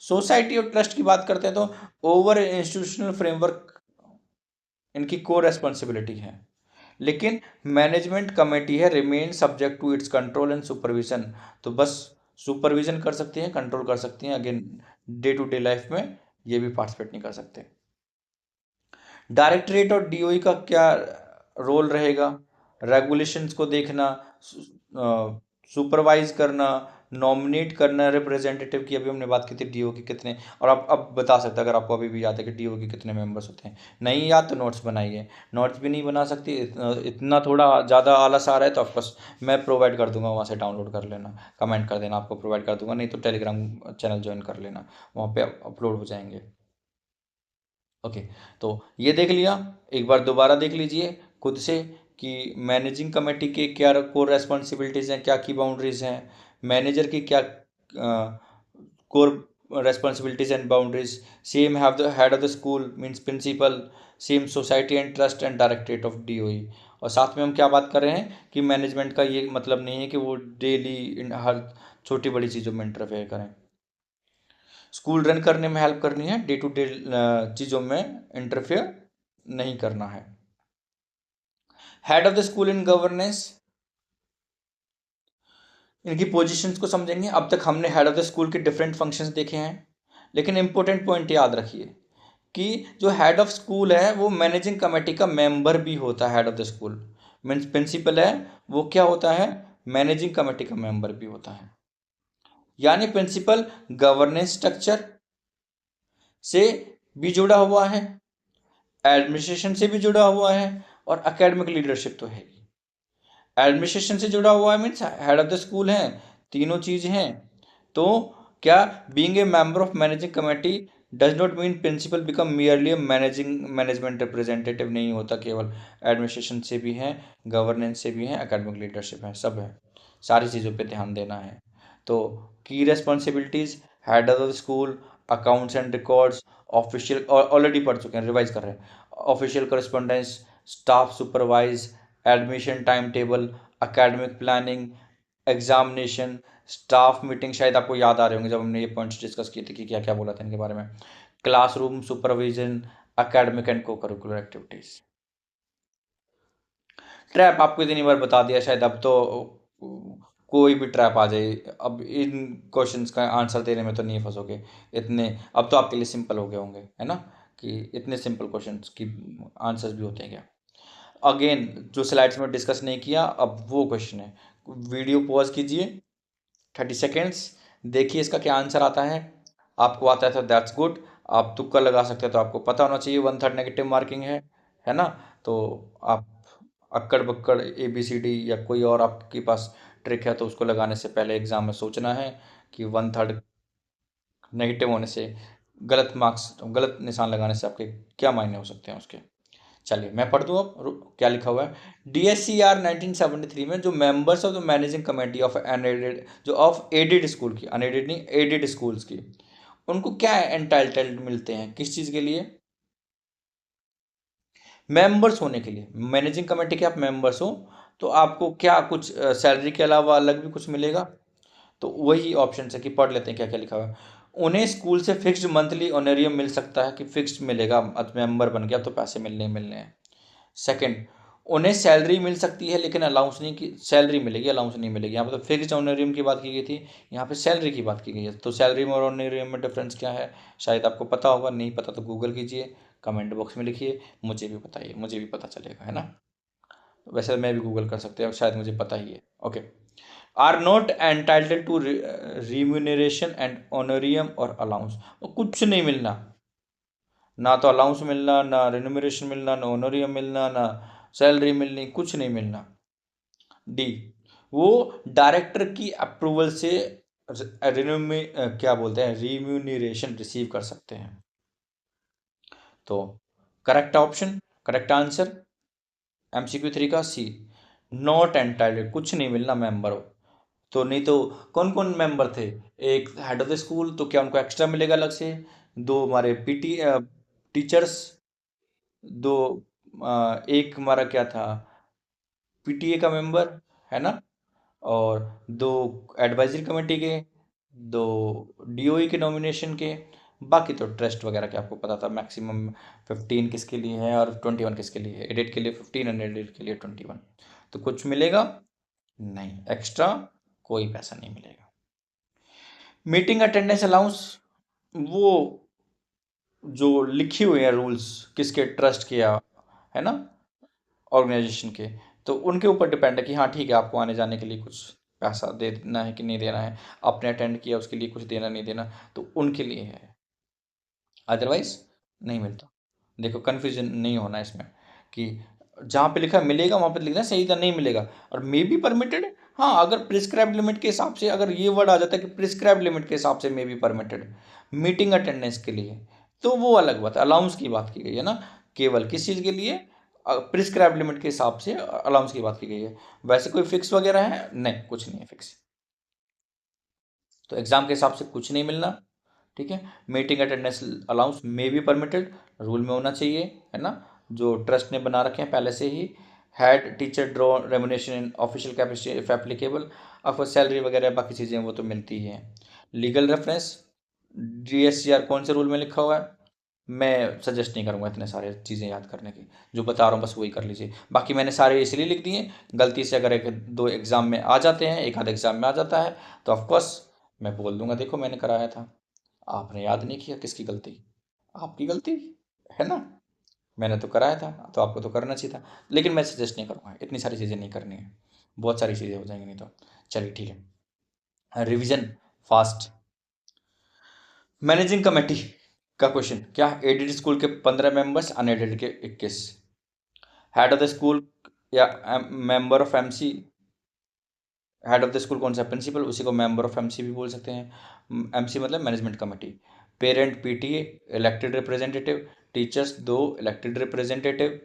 Society और ट्रस्ट की बात करते हैं तो ओवर इंस्टीट्यूशनल फ्रेमवर्क इनकी को रेस्पॉन्सिबिलिटी है, लेकिन मैनेजमेंट कमेटी है remain subject to its control and supervision, तो बस सुपरविजन कर सकती हैं, कंट्रोल कर सकती हैं, again day to day life में ये भी पार्टिसिपेट नहीं कर सकते। डायरेक्टरेट और डीओई का क्या रोल रहेगा? रेगुलेशंस को देखना, सुपरवाइज करना, नॉमिनेट करना रिप्रेजेंटेटिव की, अभी हमने बात की थी डीओ के कितने, और आप अब बता सकते हैं अगर आपको अभी भी याद है कि डीओ के कितने मेंबर्स होते हैं। नहीं याद तो नोट्स बनाइए, नोट्स भी नहीं बना सकती, इतना थोड़ा ज़्यादा आलस आ रहा है तो ऑफकोर्स मैं प्रोवाइड कर दूंगा, वहाँ से डाउनलोड कर लेना, कमेंट कर देना, आपको प्रोवाइड कर दूंगा, नहीं तो टेलीग्राम चैनल ज्वाइन कर लेना, वहाँ पे अपलोड हो जाएंगे। ओके, तो ये देख लिया, एक बार दोबारा देख लीजिए खुद से कि मैनेजिंग कमेटी के क्या कोर रेस्पॉन्सिबिलिटीज़ हैं, क्या की बाउंड्रीज हैं, मैनेजर की क्या core responsibilities and boundaries, same have the head of the school means principal, same society and trust and directorate of DOE. और साथ में हम क्या बात कर रहे हैं कि मैनेजमेंट का ये मतलब नहीं है कि वो डेली हर छोटी बड़ी चीज़ों में इंटरफेयर करें, स्कूल रन करने में हेल्प करनी है, डे टू डे चीज़ों में इंटरफेयर नहीं करना है। Head of the school in governance, इनकी पोजीशंस को समझेंगे। अब तक हमने हेड ऑफ द स्कूल के डिफरेंट फंक्शंस देखे हैं, लेकिन इंपॉर्टेंट पॉइंट याद रखिए कि जो हेड ऑफ स्कूल है वो मैनेजिंग कमेटी का मेंबर भी होता है। Head of the school means principal है, वो क्या होता है, मैनेजिंग कमेटी का मेंबर भी होता है। यानी प्रिंसिपल गवर्नेंस स्ट्रक्चर से भी जुड़ा हुआ है, एडमिनिस्ट्रेशन से भी जुड़ा हुआ है, और एकेडमिक लीडरशिप तो है ही। एडमिनिस्ट्रेशन से जुड़ा हुआ है means head of the school है, तीनों चीज़ हैं। तो क्या being a member of managing committee does not mean principal become merely management representative नहीं होता, केवल एडमिनिस्ट्रेशन से भी है, गवर्नेंस से भी है, एकेडमिक लीडरशिप है, सब है, सारी चीज़ों पे ध्यान देना है। तो की responsibilities, head of the school, accounts and records, official, already पढ़ चुके हैं, रिवाइज कर रहे हैं, official correspondence, staff supervise, admission time table, academic planning, examination, staff meeting, शायद आपको याद आ रहे होंगे जब हमने ये पॉइंट्स डिस्कस किए थे कि क्या क्या बोला था इनके बारे में, क्लासरूम सुपरविजन, एकेडमिक एंड को करिकुलर एक्टिविटीज। ट्रैप आपको इतनी बार बता दिया, शायद अब तो कोई भी ट्रैप आ जाए, अब इन क्वेश्चंस का आंसर देने में तो नहीं फंसोगे इतने, अब तो आपके लिए सिंपल हो गए होंगे, है ना, कि इतने सिंपल क्वेश्चंस की आंसर्स भी होते हैं क्या। अगेन जो स्लाइड्स में डिस्कस नहीं किया, अब वो क्वेश्चन है, वीडियो पॉज कीजिए 30 सेकेंड्स, देखिए इसका क्या आंसर आता है, आपको आता है तो दैट्स गुड, आप तुक्का लगा सकते हैं तो आपको पता होना चाहिए 1/3 नेगेटिव मार्किंग है ना। तो आप अक्कड़ बक्कड़ ABCD या कोई और आपके पास ट्रिक है तो उसको लगाने से पहले एग्जाम में सोचना है कि 1/3 नेगेटिव होने से, गलत मार्क्स, गलत निशान लगाने से आपके क्या मायने हो सकते हैं उसके। चलिए मैं पढ़ दूँ अब, क्या लिखा हुआ है। DSCR 1973 में जो members of the managing committee of unaided, जो ऑफ एडेड स्कूल की, अनएडेड नहीं एडेड स्कूल्स की, उनको क्या एंटाइटल्ड मिलते हैं, किस चीज़ के लिए? मेंबर्स होने के लिए, मैनेजिंग कमेटी के आप मेंबर्स हो तो आपको क्या कुछ सैलरी के अलावा अलग भी कुछ मिलेगा? तो वही ऑप्शन है कि पढ़ लेते हैं क्या क्या लिखा हुआ है। उन्हें स्कूल से फिक्स्ड मंथली ऑनरियम मिल सकता है, कि फिक्स्ड मिलेगा, अब मेंबर बन गया तो पैसे मिलने ही मिलने हैं। सेकंड, उन्हें सैलरी मिल सकती है लेकिन अलाउंस नहीं, की सैलरी मिलेगी अलाउंस नहीं मिलेगी। यहाँ पर तो फिक्स्ड ऑनरियम की बात की गई थी, यहाँ पे सैलरी की बात की गई है। तो सैलरी में और ऑनरियम में डिफरेंस क्या है, शायद आपको पता होगा, नहीं पता तो गूगल कीजिए, कमेंट बॉक्स में लिखिए, मुझे भी बताइए, मुझे भी पता चलेगा, है ना। वैसे मैं भी गूगल कर सकते हैं, शायद मुझे पता ही है। Okay, are not entitled to remuneration and honorarium और अलाउंस, कुछ नहीं मिलना, ना तो अलाउंस मिलना, ना रिम्यूनरेशन मिलना, ना ऑनरियम मिलना, ना सैलरी मिलनी, कुछ नहीं मिलना। डी, वो डायरेक्टर की अप्रूवल से क्या बोलते हैं, रिम्यूनरेशन रिसीव कर सकते हैं। तो correct option, correct answer MCQ 3 का सी, नॉट एंटाइटल्ड, कुछ नहीं मिलना मेंबर हो तो। नहीं तो कौन कौन मेंबर थे, एक हेड ऑफ द स्कूल, तो क्या उनको एक्स्ट्रा मिलेगा अलग से? दो हमारे PT टीचर्स, दो एक हमारा क्या था, PTA का मेंबर, है ना, और दो एडवाइजरी कमेटी के, दो DOE के नॉमिनेशन के, बाकी तो ट्रस्ट वगैरह के आपको पता था। मैक्सिमम 15 किसके लिए है और 21 किसके लिए है, एडिट के लिए 15 और एडिट के लिए 21। तो कुछ मिलेगा नहीं, एक्स्ट्रा कोई पैसा नहीं मिलेगा। मीटिंग अटेंडेंस अलाउंस, वो जो लिखी हुई है रूल्स, किसके, ट्रस्ट के या, है ना, ऑर्गेनाइजेशन के, तो उनके ऊपर डिपेंड है कि हाँ ठीक है, आपको आने जाने के लिए कुछ पैसा दे देना है कि नहीं देना है, आपने अटेंड किया उसके लिए कुछ देना नहीं देना, तो उनके लिए है, अदरवाइज नहीं मिलता। देखो कन्फ्यूजन नहीं होना इसमें, कि जहाँ पे लिखा है मिलेगा वहाँ पे लिखना है, सही था नहीं मिलेगा। और मे बी परमिटेड, हाँ अगर प्रिस्क्राइब लिमिट के हिसाब से, अगर ये वर्ड आ जाता है कि प्रिस्क्राइब लिमिट के हिसाब से may be permitted meeting attendance के लिए, तो वो अलग बात है, अलाउंस की बात की गई है ना, केवल किस चीज़ के लिए, प्रिस्क्राइब लिमिट के हिसाब से अलाउंस की बात की गई है। वैसे कोई फिक्स वगैरह है नहीं, कुछ नहीं है फिक्स। तो एग्जाम के हिसाब से कुछ नहीं मिलना, ठीक है। Meeting attendance allowance may be permitted, rule में होना चाहिए, है ना, जो ट्रस्ट ने बना रखे हैं पहले से ही। Head teacher draw remuneration in official capacity if applicable, of salary वगैरह बाकी चीज़ें वो तो मिलती ही हैं। लीगल रेफरेंस, DSCR कौन से रूल में लिखा हुआ है, मैं सजेस्ट नहीं करूँगा इतने सारे चीज़ें याद करने की, जो बता रहा हूँ बस वही कर लीजिए। बाकी मैंने सारे इसलिए लिख दिए, गलती से अगर एक दो एग्ज़ाम में आ जाते हैं, एक आध एग्ज़ाम में आ जाता है तो ऑफकोर्स मैं बोल दूंगा देखो मैंने कराया था, आपने याद नहीं किया, किसकी गलती, आपकी गलती, है ना। मैंने तो कराया था तो आपको तो करना चाहिए था, लेकिन मैं सजेस्ट नहीं करूँगा, इतनी सारी चीज़ें नहीं करनी है, बहुत सारी चीज़ें हो जाएंगी नहीं तो। चलिए ठीक है, रिवीजन फास्ट। मैनेजिंग कमेटी का क्वेश्चन क्या, एडेड स्कूल के 15 मेंबर्स, अनएडेड के 21। हेड ऑफ द स्कूल या member of MC, head of the school कौन सा, प्रिंसिपल, उसी को मेंबर ऑफ MC भी बोल सकते हैं। MC मतलब management committee. Parent PTA, elected representative. Teachers दो, इलेक्टेड रिप्रेजेंटेटिव।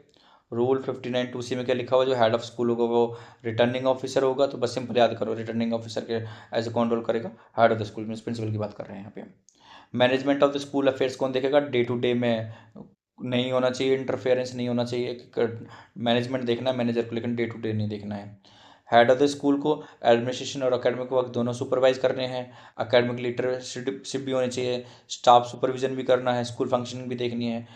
रूल 59(2)C में क्या लिखा हुआ, जो हेड ऑफ स्कूल होगा वो रिटर्निंग ऑफिसर होगा, तो बस सिंपल याद करो, रिटर्निंग ऑफिसर के एज ए कौन रोल करेगा, head of the school, means principal की बात कर रहे हैं यहाँ पे। Management of the school affairs कौन देखेगा, डे टू डे में नहीं होना चाहिए, इंटरफेरेंस नहीं होना चाहिए, मैनेजमेंट देखना है मैनेजर को, लेकिन डे टू डे नहीं देखना है। हेड ऑफ द स्कूल को एडमिनिस्ट्रेशन और अकेडमिक वर्क दोनों सुपरवाइज करने हैं, अकेडमिक लीडरशिप भी होनी चाहिए, स्टाफ सुपरविजन भी करना है, स्कूल फंक्शनिंग भी देखनी है।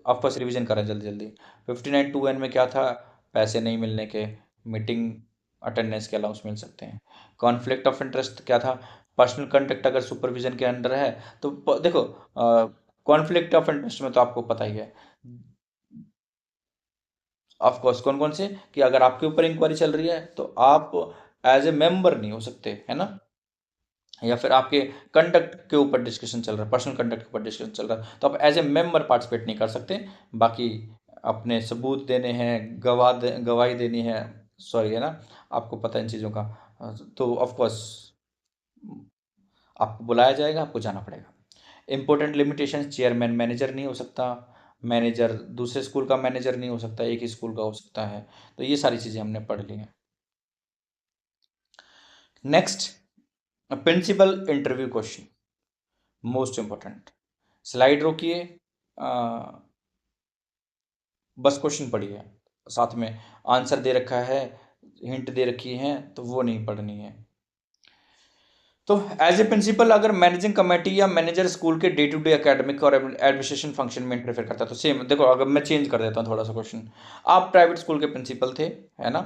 आपस रिवीजन करें जल्दी जल्दी। 59(2)N में क्या था, पैसे नहीं मिलने के, मीटिंग अटेंडेंस के अलाउंस मिल सकते हैं। कॉन्फ्लिक्ट ऑफ इंटरेस्ट क्या था, पर्सनल कंडक्ट अगर सुपरविजन के अंडर है तो देखो, कॉन्फ्लिक्ट ऑफ इंटरेस्ट में तो आपको पता ही है ऑफ कोर्स कौन कौन से, कि अगर आपके ऊपर इंक्वायरी चल रही है तो आप एज ए मेंबर नहीं हो सकते, है ना। या फिर आपके कंडक्ट के ऊपर डिस्कशन चल रहा है, पर्सनल कंडक्ट के ऊपर डिस्कशन चल रहा है, तो आप एज ए मेंबर पार्टिसिपेट नहीं कर सकते। बाकी अपने सबूत देने हैं, गवाही देनी है, सॉरी है ना, आपको पता है इन चीज़ों का, तो ऑफ कोर्स आपको बुलाया जाएगा, आपको जाना पड़ेगा। इंपॉर्टेंट लिमिटेशन, चेयरमैन मैनेजर नहीं हो सकता, मैनेजर दूसरे स्कूल का मैनेजर नहीं हो सकता, एक ही स्कूल का हो सकता है। तो ये सारी चीज़ें हमने पढ़ ली हैं। Next, principal interview question, most important. Slide रोकिए, बस क्वेश्चन पढ़िए, साथ में आंसर दे रखा है, हिंट दे रखी है, तो वो नहीं पढ़नी है। तो एज ए प्रिंसिपल अगर मैनेजिंग कमेटी या मैनेजर स्कूल के डे टू डे एकेडमिक और एडमिनिस्ट्रेशन फंक्शन में इंटरफेयर करता है, तो सेम देखो, अगर मैं चेंज कर देता हूँ थोड़ा सा क्वेश्चन, आप प्राइवेट स्कूल के प्रिंसिपल थे, है ना,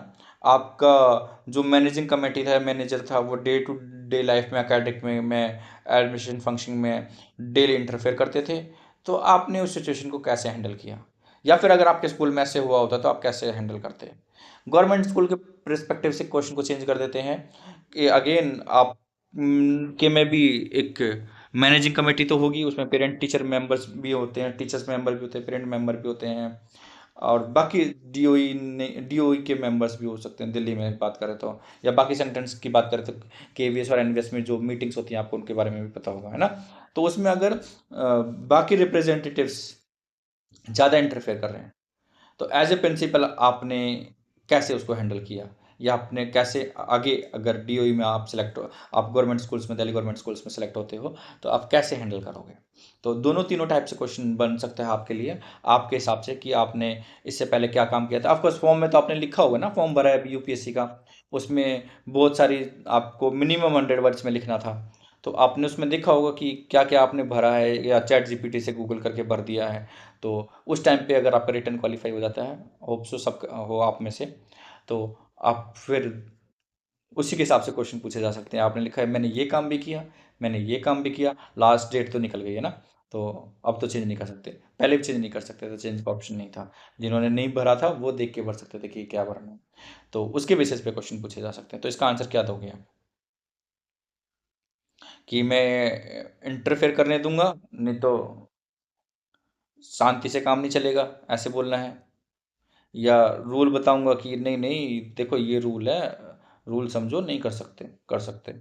आपका जो मैनेजिंग कमेटी था, मैनेजर था, वो डे टू डे लाइफ में, एकेडमिक में एडमिनिस्ट्रेशन फंक्शन में डेली इंटरफेयर करते थे, तो आपने उस सिचुएशन को कैसे हैंडल किया, या फिर अगर आपके स्कूल में ऐसे हुआ होता तो आप कैसे हैंडल करते। गवर्नमेंट स्कूल के परस्पेक्टिव से क्वेश्चन को चेंज कर देते हैं कि अगेन आप के में भी एक मैनेजिंग कमेटी तो होगी, उसमें पेरेंट टीचर मेंबर्स भी होते हैं, टीचर्स मेंबर भी होते हैं, पेरेंट मेंबर भी होते हैं, और बाकी डीओई के मेंबर्स भी हो सकते हैं, दिल्ली में बात करें तो, या बाकी सेंटेंस की बात करें तो केवीएस और एनवीएस में जो मीटिंग्स होती हैं, आपको उनके बारे में भी पता होगा, है ना। तो उसमें अगर बाकी रिप्रेजेंटेटिव्स ज़्यादा इंटरफेयर कर रहे हैं, तो एज ए प्रिंसिपल आपने कैसे उसको हैंडल किया, या आपने कैसे आगे, अगर डीओई में आप सिलेक्ट हो, आप गवर्नमेंट स्कूल्स में, दिल्ली गवर्नमेंट स्कूल्स में सेलेक्ट होते हो, तो आप कैसे हैंडल करोगे। तो दोनों तीनों टाइप से क्वेश्चन बन सकता है आपके लिए, आपके हिसाब से कि आपने इससे पहले क्या काम किया था। ऑफकोर्स फॉर्म में तो आपने लिखा होगा ना, फॉर्म भरा है यूपीएससी का, उसमें बहुत सारी आपको मिनिमम 100 वर्ड्स में लिखना था, तो आपने उसमें देखा होगा कि क्या क्या आपने भरा है, या चैट जीपीटी से गूगल करके भर दिया है। तो उस टाइम पे अगर आपका रिटर्न क्वालिफाई हो जाता है, होप सो सब हो आप में से, तो आप फिर उसी के हिसाब से क्वेश्चन पूछे जा सकते हैं। आपने लिखा है मैंने ये काम भी किया, मैंने ये काम भी किया, लास्ट डेट तो निकल गई है ना, तो अब तो चेंज नहीं कर सकते, पहले भी चेंज नहीं कर सकते थे, चेंज का ऑप्शन नहीं था। जिन्होंने नहीं भरा था वो देख के भर सकते थे कि क्या भरना है, तो उसके बेसिस पे क्वेश्चन पूछे जा सकते हैं। तो इसका आंसर क्या दोगे आप, कि मैं इंटरफेयर करने दूंगा, नहीं तो शांति से काम नहीं चलेगा, ऐसे बोलना है, या रूल बताऊंगा कि नहीं नहीं देखो ये रूल है, रूल समझो, नहीं कर सकते, कर सकते,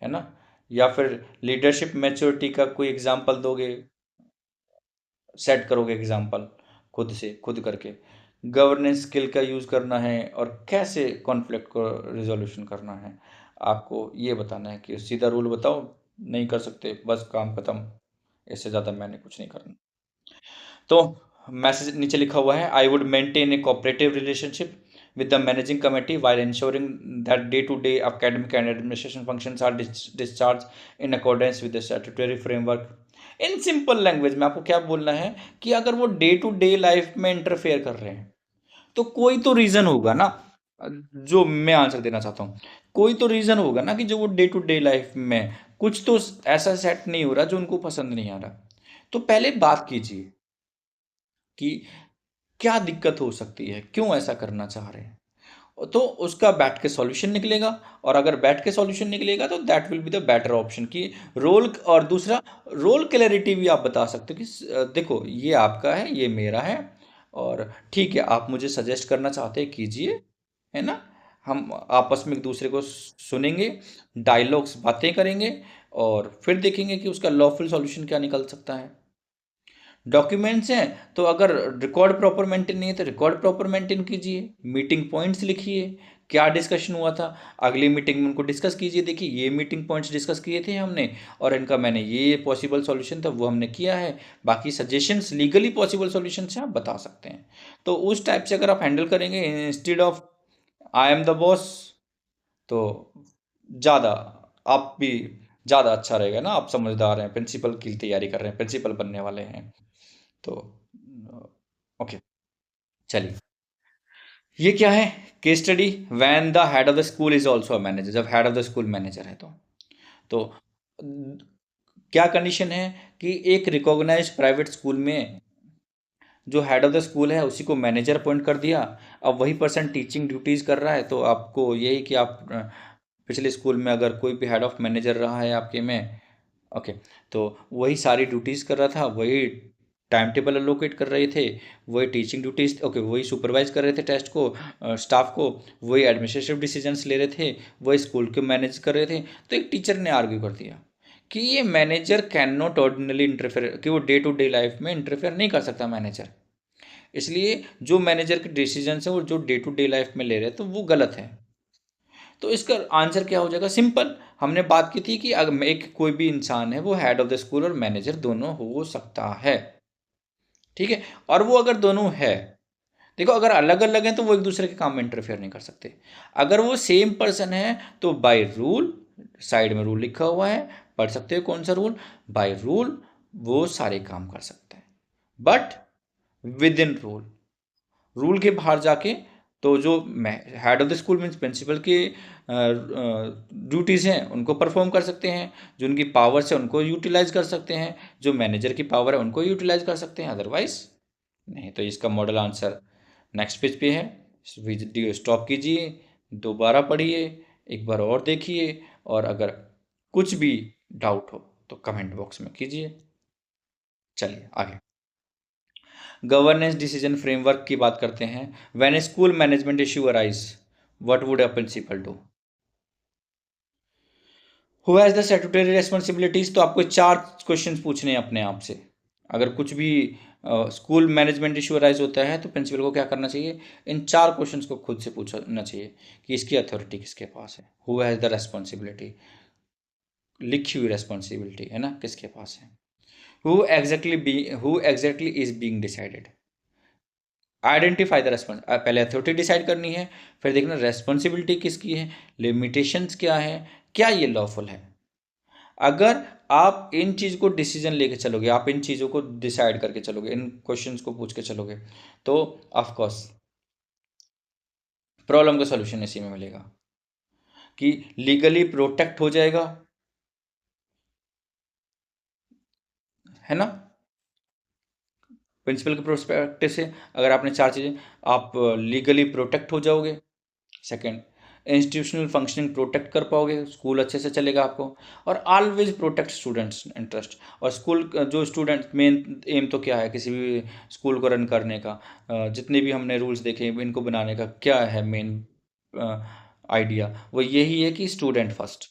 है ना। या फिर लीडरशिप मैच्योरिटी का कोई एग्जांपल दोगे, सेट करोगे एग्जांपल खुद से, खुद करके, गवर्नेंस स्किल का यूज़ करना है, और कैसे कॉन्फ्लिक्ट को रिजोल्यूशन करना है, आपको ये बताना है कि सीधा रूल बताओ, नहीं कर सकते, बस काम खत्म, इससे ज़्यादा मैंने कुछ नहीं करना। तो मैसेज नीचे लिखा हुआ है, I would maintain A cooperative relationship with the managing committee while ensuring that day-to-day academic and administration functions are discharged in accordance with the statutory framework. In simple language में आपको क्या बोलना है, कि अगर वो डे टू डे लाइफ में interfere कर रहे हैं, तो कोई तो रीज़न होगा ना, जो मैं आंसर देना चाहता हूँ, कोई तो रीज़न होगा ना, कि जो वो डे टू डे लाइफ में कुछ तो ऐसा सेट नहीं हो रहा जो उनको पसंद नहीं आ रहा। तो पहले बात कीजिए कि क्या दिक्कत हो सकती है, क्यों ऐसा करना चाह रहे हैं, तो उसका बैठ के सॉल्यूशन निकलेगा। और अगर बैठ के सॉल्यूशन निकलेगा तो that will be the better option, कि रोल, और दूसरा रोल क्लैरिटी भी आप बता सकते हो कि देखो ये आपका है, ये मेरा है, और ठीक है आप मुझे सजेस्ट करना चाहते हैं कीजिए, है ना। हम आपस में एक दूसरे को सुनेंगे, डायलॉग्स बातें करेंगे, और फिर देखेंगे कि उसका लॉफुल सॉल्यूशन क्या निकल सकता है। डॉक्यूमेंट्स हैं, तो अगर रिकॉर्ड प्रॉपर मेंटेन नहीं है तो रिकॉर्ड प्रॉपर मेंटेन कीजिए, मीटिंग पॉइंट्स लिखिए, क्या डिस्कशन हुआ था, अगली मीटिंग में उनको डिस्कस कीजिए, देखिए ये मीटिंग पॉइंट्स डिस्कस किए थे हमने, और इनका मैंने ये पॉसिबल सॉल्यूशन था वो हमने किया है, बाकी सजेशंस लीगली पॉसिबल सॉल्यूशन से आप बता सकते हैं। तो उस टाइप से अगर आप हैंडल करेंगे instead of I am the boss, तो ज़्यादा, आप भी ज़्यादा अच्छा रहेगा ना, आप समझदार हैं, प्रिंसिपल की तैयारी कर रहे हैं, प्रिंसिपल बनने वाले हैं, तो ओके, चलिए। ये क्या है, case study, when the head of the school is also a manager, जब head of the school manager है तो क्या कंडीशन है, कि एक रिकॉग्नाइज्ड प्राइवेट स्कूल में जो हेड ऑफ द स्कूल है उसी को मैनेजर अपॉइंट कर दिया, अब वही पर्सन टीचिंग ड्यूटीज़ कर रहा है, तो आपको यही कि आप पिछले स्कूल में अगर कोई भी हेड ऑफ मैनेजर रहा है आपके में, ओके, तो वही सारी ड्यूटीज़ कर रहा था, वही टाइम टेबल अलोकेट कर रहे थे, वही टीचिंग ड्यूटीज, ओके, वही सुपरवाइज कर रहे थे टेस्ट को, स्टाफ को, वही एडमिनिस्ट्रेटिव डिसीजंस ले रहे थे, वही स्कूल को मैनेज कर रहे थे। तो एक टीचर ने आर्ग्यू कर दिया कि ये manager can not ordinarily interfere, कि वो डे टू डे लाइफ में इंटरफेयर नहीं कर सकता मैनेजर, इसलिए जो मैनेजर के डिसीजन है वो जो डे टू डे लाइफ में ले रहे हैं तो वो गलत है। तो इसका आंसर क्या हो जाएगा? सिंपल, हमने बात की थी कि अगर एक कोई भी इंसान है वो हेड ऑफ द स्कूल और मैनेजर दोनों हो सकता है, ठीक है। और वो अगर दोनों है, देखो अगर अलग अलग हैं तो वो एक दूसरे के काम में इंटरफेयर नहीं कर सकते। अगर वो सेम पर्सन है तो बाय रूल, साइड में रूल लिखा हुआ है, पढ़ सकते हो कौन सा रूल, बाय रूल वो सारे काम कर सकते हैं, but within rule, rule के बाहर जाके तो जो head of the school means principal की ड्यूटीज़ हैं उनको परफॉर्म कर सकते हैं, जो उनकी पावर्स है उनको यूटिलाइज कर सकते हैं, जो मैनेजर की पावर है उनको यूटिलाइज कर सकते हैं, अदरवाइज नहीं। तो इसका मॉडल आंसर नेक्स्ट पेज पे है। वीडियो स्टॉप कीजिए, दोबारा पढ़िए, एक बार और देखिए, और अगर कुछ भी डाउट हो तो कमेंट बॉक्स में कीजिए। चलिए आगे, गवर्नेंस डिसीजन फ्रेमवर्क की बात करते हैं। When a school management issue arise, what would a principal do? Who has the statutory responsibilities? तो आपको चार क्वेश्चन पूछने हैं अपने आप से। अगर कुछ भी स्कूल मैनेजमेंट इशू अराइज होता है तो प्रिंसिपल को क्या करना चाहिए? इन चार क्वेश्चंस को खुद से पूछना चाहिए कि इसकी अथॉरिटी किसके पास है, हु हैज़ द रेस्पॉन्सिबिलिटी, लिखी हुई रेस्पॉन्सिबिलिटी है ना, किसके पास है, who exactly is being decided, identify the response, पहले अथॉरिटी डिसाइड करनी है, फिर देखना रेस्पॉन्सिबिलिटी किसकी है, लिमिटेशंस क्या है, क्या ये लॉफुल है। अगर आप इन चीज़ को डिसीजन लेके चलोगे, आप इन चीज़ों को डिसाइड करके चलोगे, इन क्वेश्चंस को पूछ के चलोगे, तो ऑफ कोर्स प्रॉब्लम का सॉल्यूशन इसी में मिलेगा कि लीगली प्रोटेक्ट हो जाएगा, है ना। प्रिंसिपल के प्रोस्पेक्टिव से अगर आपने चार चीज़ें, आप लीगली प्रोटेक्ट हो जाओगे। सेकंड, इंस्टीट्यूशनल फंक्शनिंग प्रोटेक्ट कर पाओगे, स्कूल अच्छे से चलेगा आपको। और ऑलवेज प्रोटेक्ट स्टूडेंट्स इंटरेस्ट, और स्कूल जो स्टूडेंट मेन एम तो क्या है किसी भी स्कूल को रन करने का, जितने भी हमने रूल्स देखे इनको बनाने का क्या है मेन आइडिया, वो यही है कि student first,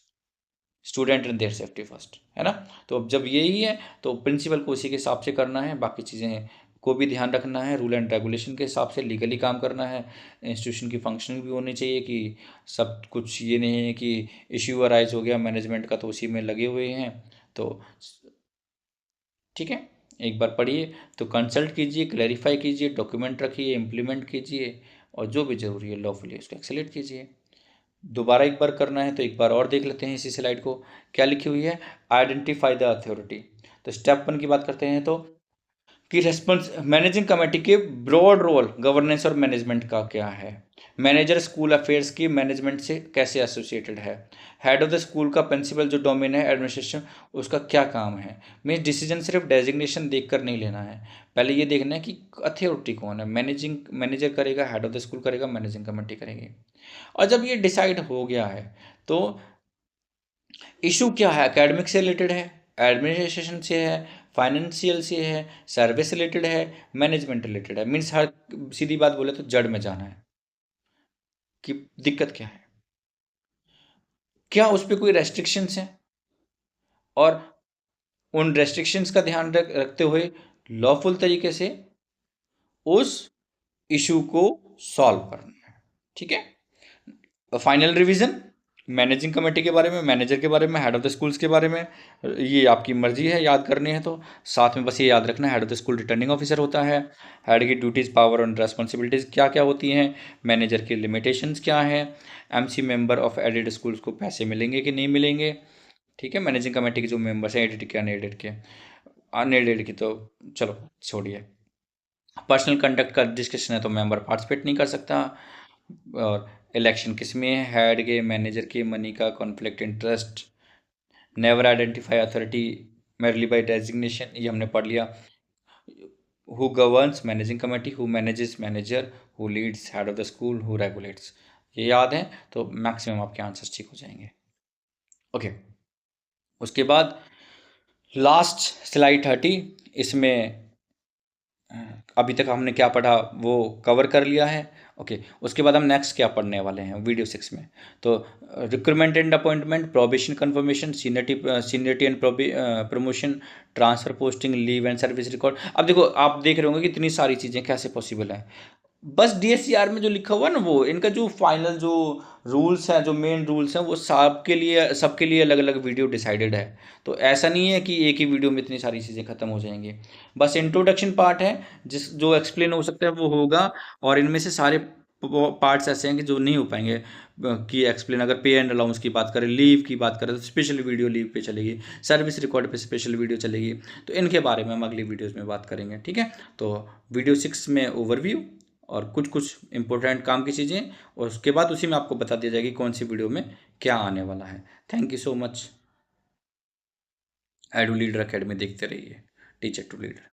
student and their safety first, है ना। तो अब जब यही है तो प्रिंसिपल को उसी के हिसाब से करना है, बाकी चीज़ें को भी ध्यान रखना है, रूल एंड रेगुलेशन के हिसाब से लीगली काम करना है, इंस्टीट्यूशन की फंक्शनिंग भी होनी चाहिए कि सब कुछ ये नहीं है कि इश्यू अराइज हो गया मैनेजमेंट का तो उसी में लगे हुए हैं। तो ठीक है, एक बार पढ़िए, तो कंसल्ट कीजिए, क्लैरिफाई कीजिए, डॉक्यूमेंट रखिए, इम्प्लीमेंट कीजिए, और जो भी ज़रूरी है लॉफुली उसको एक्सेलेट कीजिए। दोबारा एक बार करना है तो एक बार और देख लेते हैं इसी स्लाइड को, क्या लिखी हुई है, आइडेंटिफाई द अथॉरिटी। तो स्टेप 1 की बात करते हैं तो कि रेस्पॉन्स मैनेजिंग कमेटी के ब्रॉड रोल गवर्नेंस और मैनेजमेंट का क्या है, मैनेजर स्कूल अफेयर्स की मैनेजमेंट से कैसे एसोसिएटेड है, हेड ऑफ द स्कूल का प्रिंसिपल जो डोमेन है एडमिनिस्ट्रेशन उसका क्या काम है। मीन्स डिसीजन सिर्फ डेजिग्नेशन देख कर नहीं लेना है, पहले ये देखना है कि अथॉरिटी कौन है, मैनेजर करेगा, हेड ऑफ द स्कूल करेगा, मैनेजिंग कमेटी करेगी। और जब ये डिसाइड हो गया है तो इशू क्या है, एकेडमिक से रिलेटेड है, एडमिनिस्ट्रेशन से है, फाइनेंशियल से है, सर्विस रिलेटेड है, मैनेजमेंट रिलेटेड है, मीन्स हर सीधी बात बोले तो जड़ में जाना है कि दिक्कत क्या है, क्या उस पर कोई रेस्ट्रिक्शंस हैं, और उन रेस्ट्रिक्शंस का ध्यान रखते हुए लॉफुल तरीके से उस इशू को सॉल्व करना है, ठीक है। फाइनल रिवीजन, मैनेजिंग कमेटी के बारे में, मैनेजर के बारे में, हेड ऑफ द स्कूल्स के बारे में, ये आपकी मर्जी है याद करनी है तो साथ में बस ये याद रखना, head of the school returning officer होता है, हेड की ड्यूटीज़ पावर और रेस्पॉन्सिबिलिटीज़ क्या क्या होती हैं, मैनेजर की लिमिटेशंस क्या है, MC member of aided schools को पैसे मिलेंगे कि नहीं मिलेंगे, ठीक है। मैनेजिंग कमेटी के जो मेंबर्स हैं एडेड के अनएडेड के, अनएडेड की तो चलो छोड़िए, पर्सनल कंडक्ट का डिस्कशन है तो मेंबर पार्टिसिपेट नहीं कर सकता, और इलेक्शन किस में है, हेड के, मैनेजर के, मनी का conflict interest, never identify authority merely by designation, ये हमने पढ़ लिया, who governs managing committee, who manages manager, who leads head of the school, who regulates, ये याद है तो मैक्सिमम आपके आंसर्स ठीक हो जाएंगे। ओके, उसके बाद लास्ट स्लाइड 30, इसमें अभी तक हमने क्या पढ़ा वो कवर कर लिया है। ओके, उसके बाद हम नेक्स्ट क्या पढ़ने वाले हैं वीडियो 6 में। तो recruitment and appointment, probation confirmation, seniority and promotion, transfer posting, leave and service record. अब देखो, आप देख रहे होंगे कि इतनी सारी चीज़ें कैसे पॉसिबल है। बस डीएससीआर में जो लिखा हुआ है ना, वो इनका जो फाइनल जो रूल्स हैं, जो मेन रूल्स हैं, वो सबके लिए अलग अलग वीडियो डिसाइडेड है। तो ऐसा नहीं है कि एक ही वीडियो में इतनी सारी चीज़ें ख़त्म हो जाएंगी। बस इंट्रोडक्शन पार्ट है जो एक्सप्लेन हो सकता है वो होगा, और इनमें से सारे पार्ट्स ऐसे हैं कि जो नहीं हो पाएंगे कि एक्सप्लेन। अगर पे एंड अलाउंस की बात करें, लीव की बात करें, तो स्पेशल वीडियो लीव पे चलेगी, सर्विस रिकॉर्ड पे स्पेशल वीडियो चलेगी। तो इनके बारे में हम अगली वीडियोज़ में बात करेंगे, ठीक है। तो वीडियो 6 में ओवरव्यू और कुछ कुछ इंपॉर्टेंट काम की चीज़ें, और उसके बाद उसी में आपको बता दिया जाएगी कौन सी वीडियो में क्या आने वाला है। Thank you so much. Edu leader academy देखते रहिए, टीचर टू लीडर।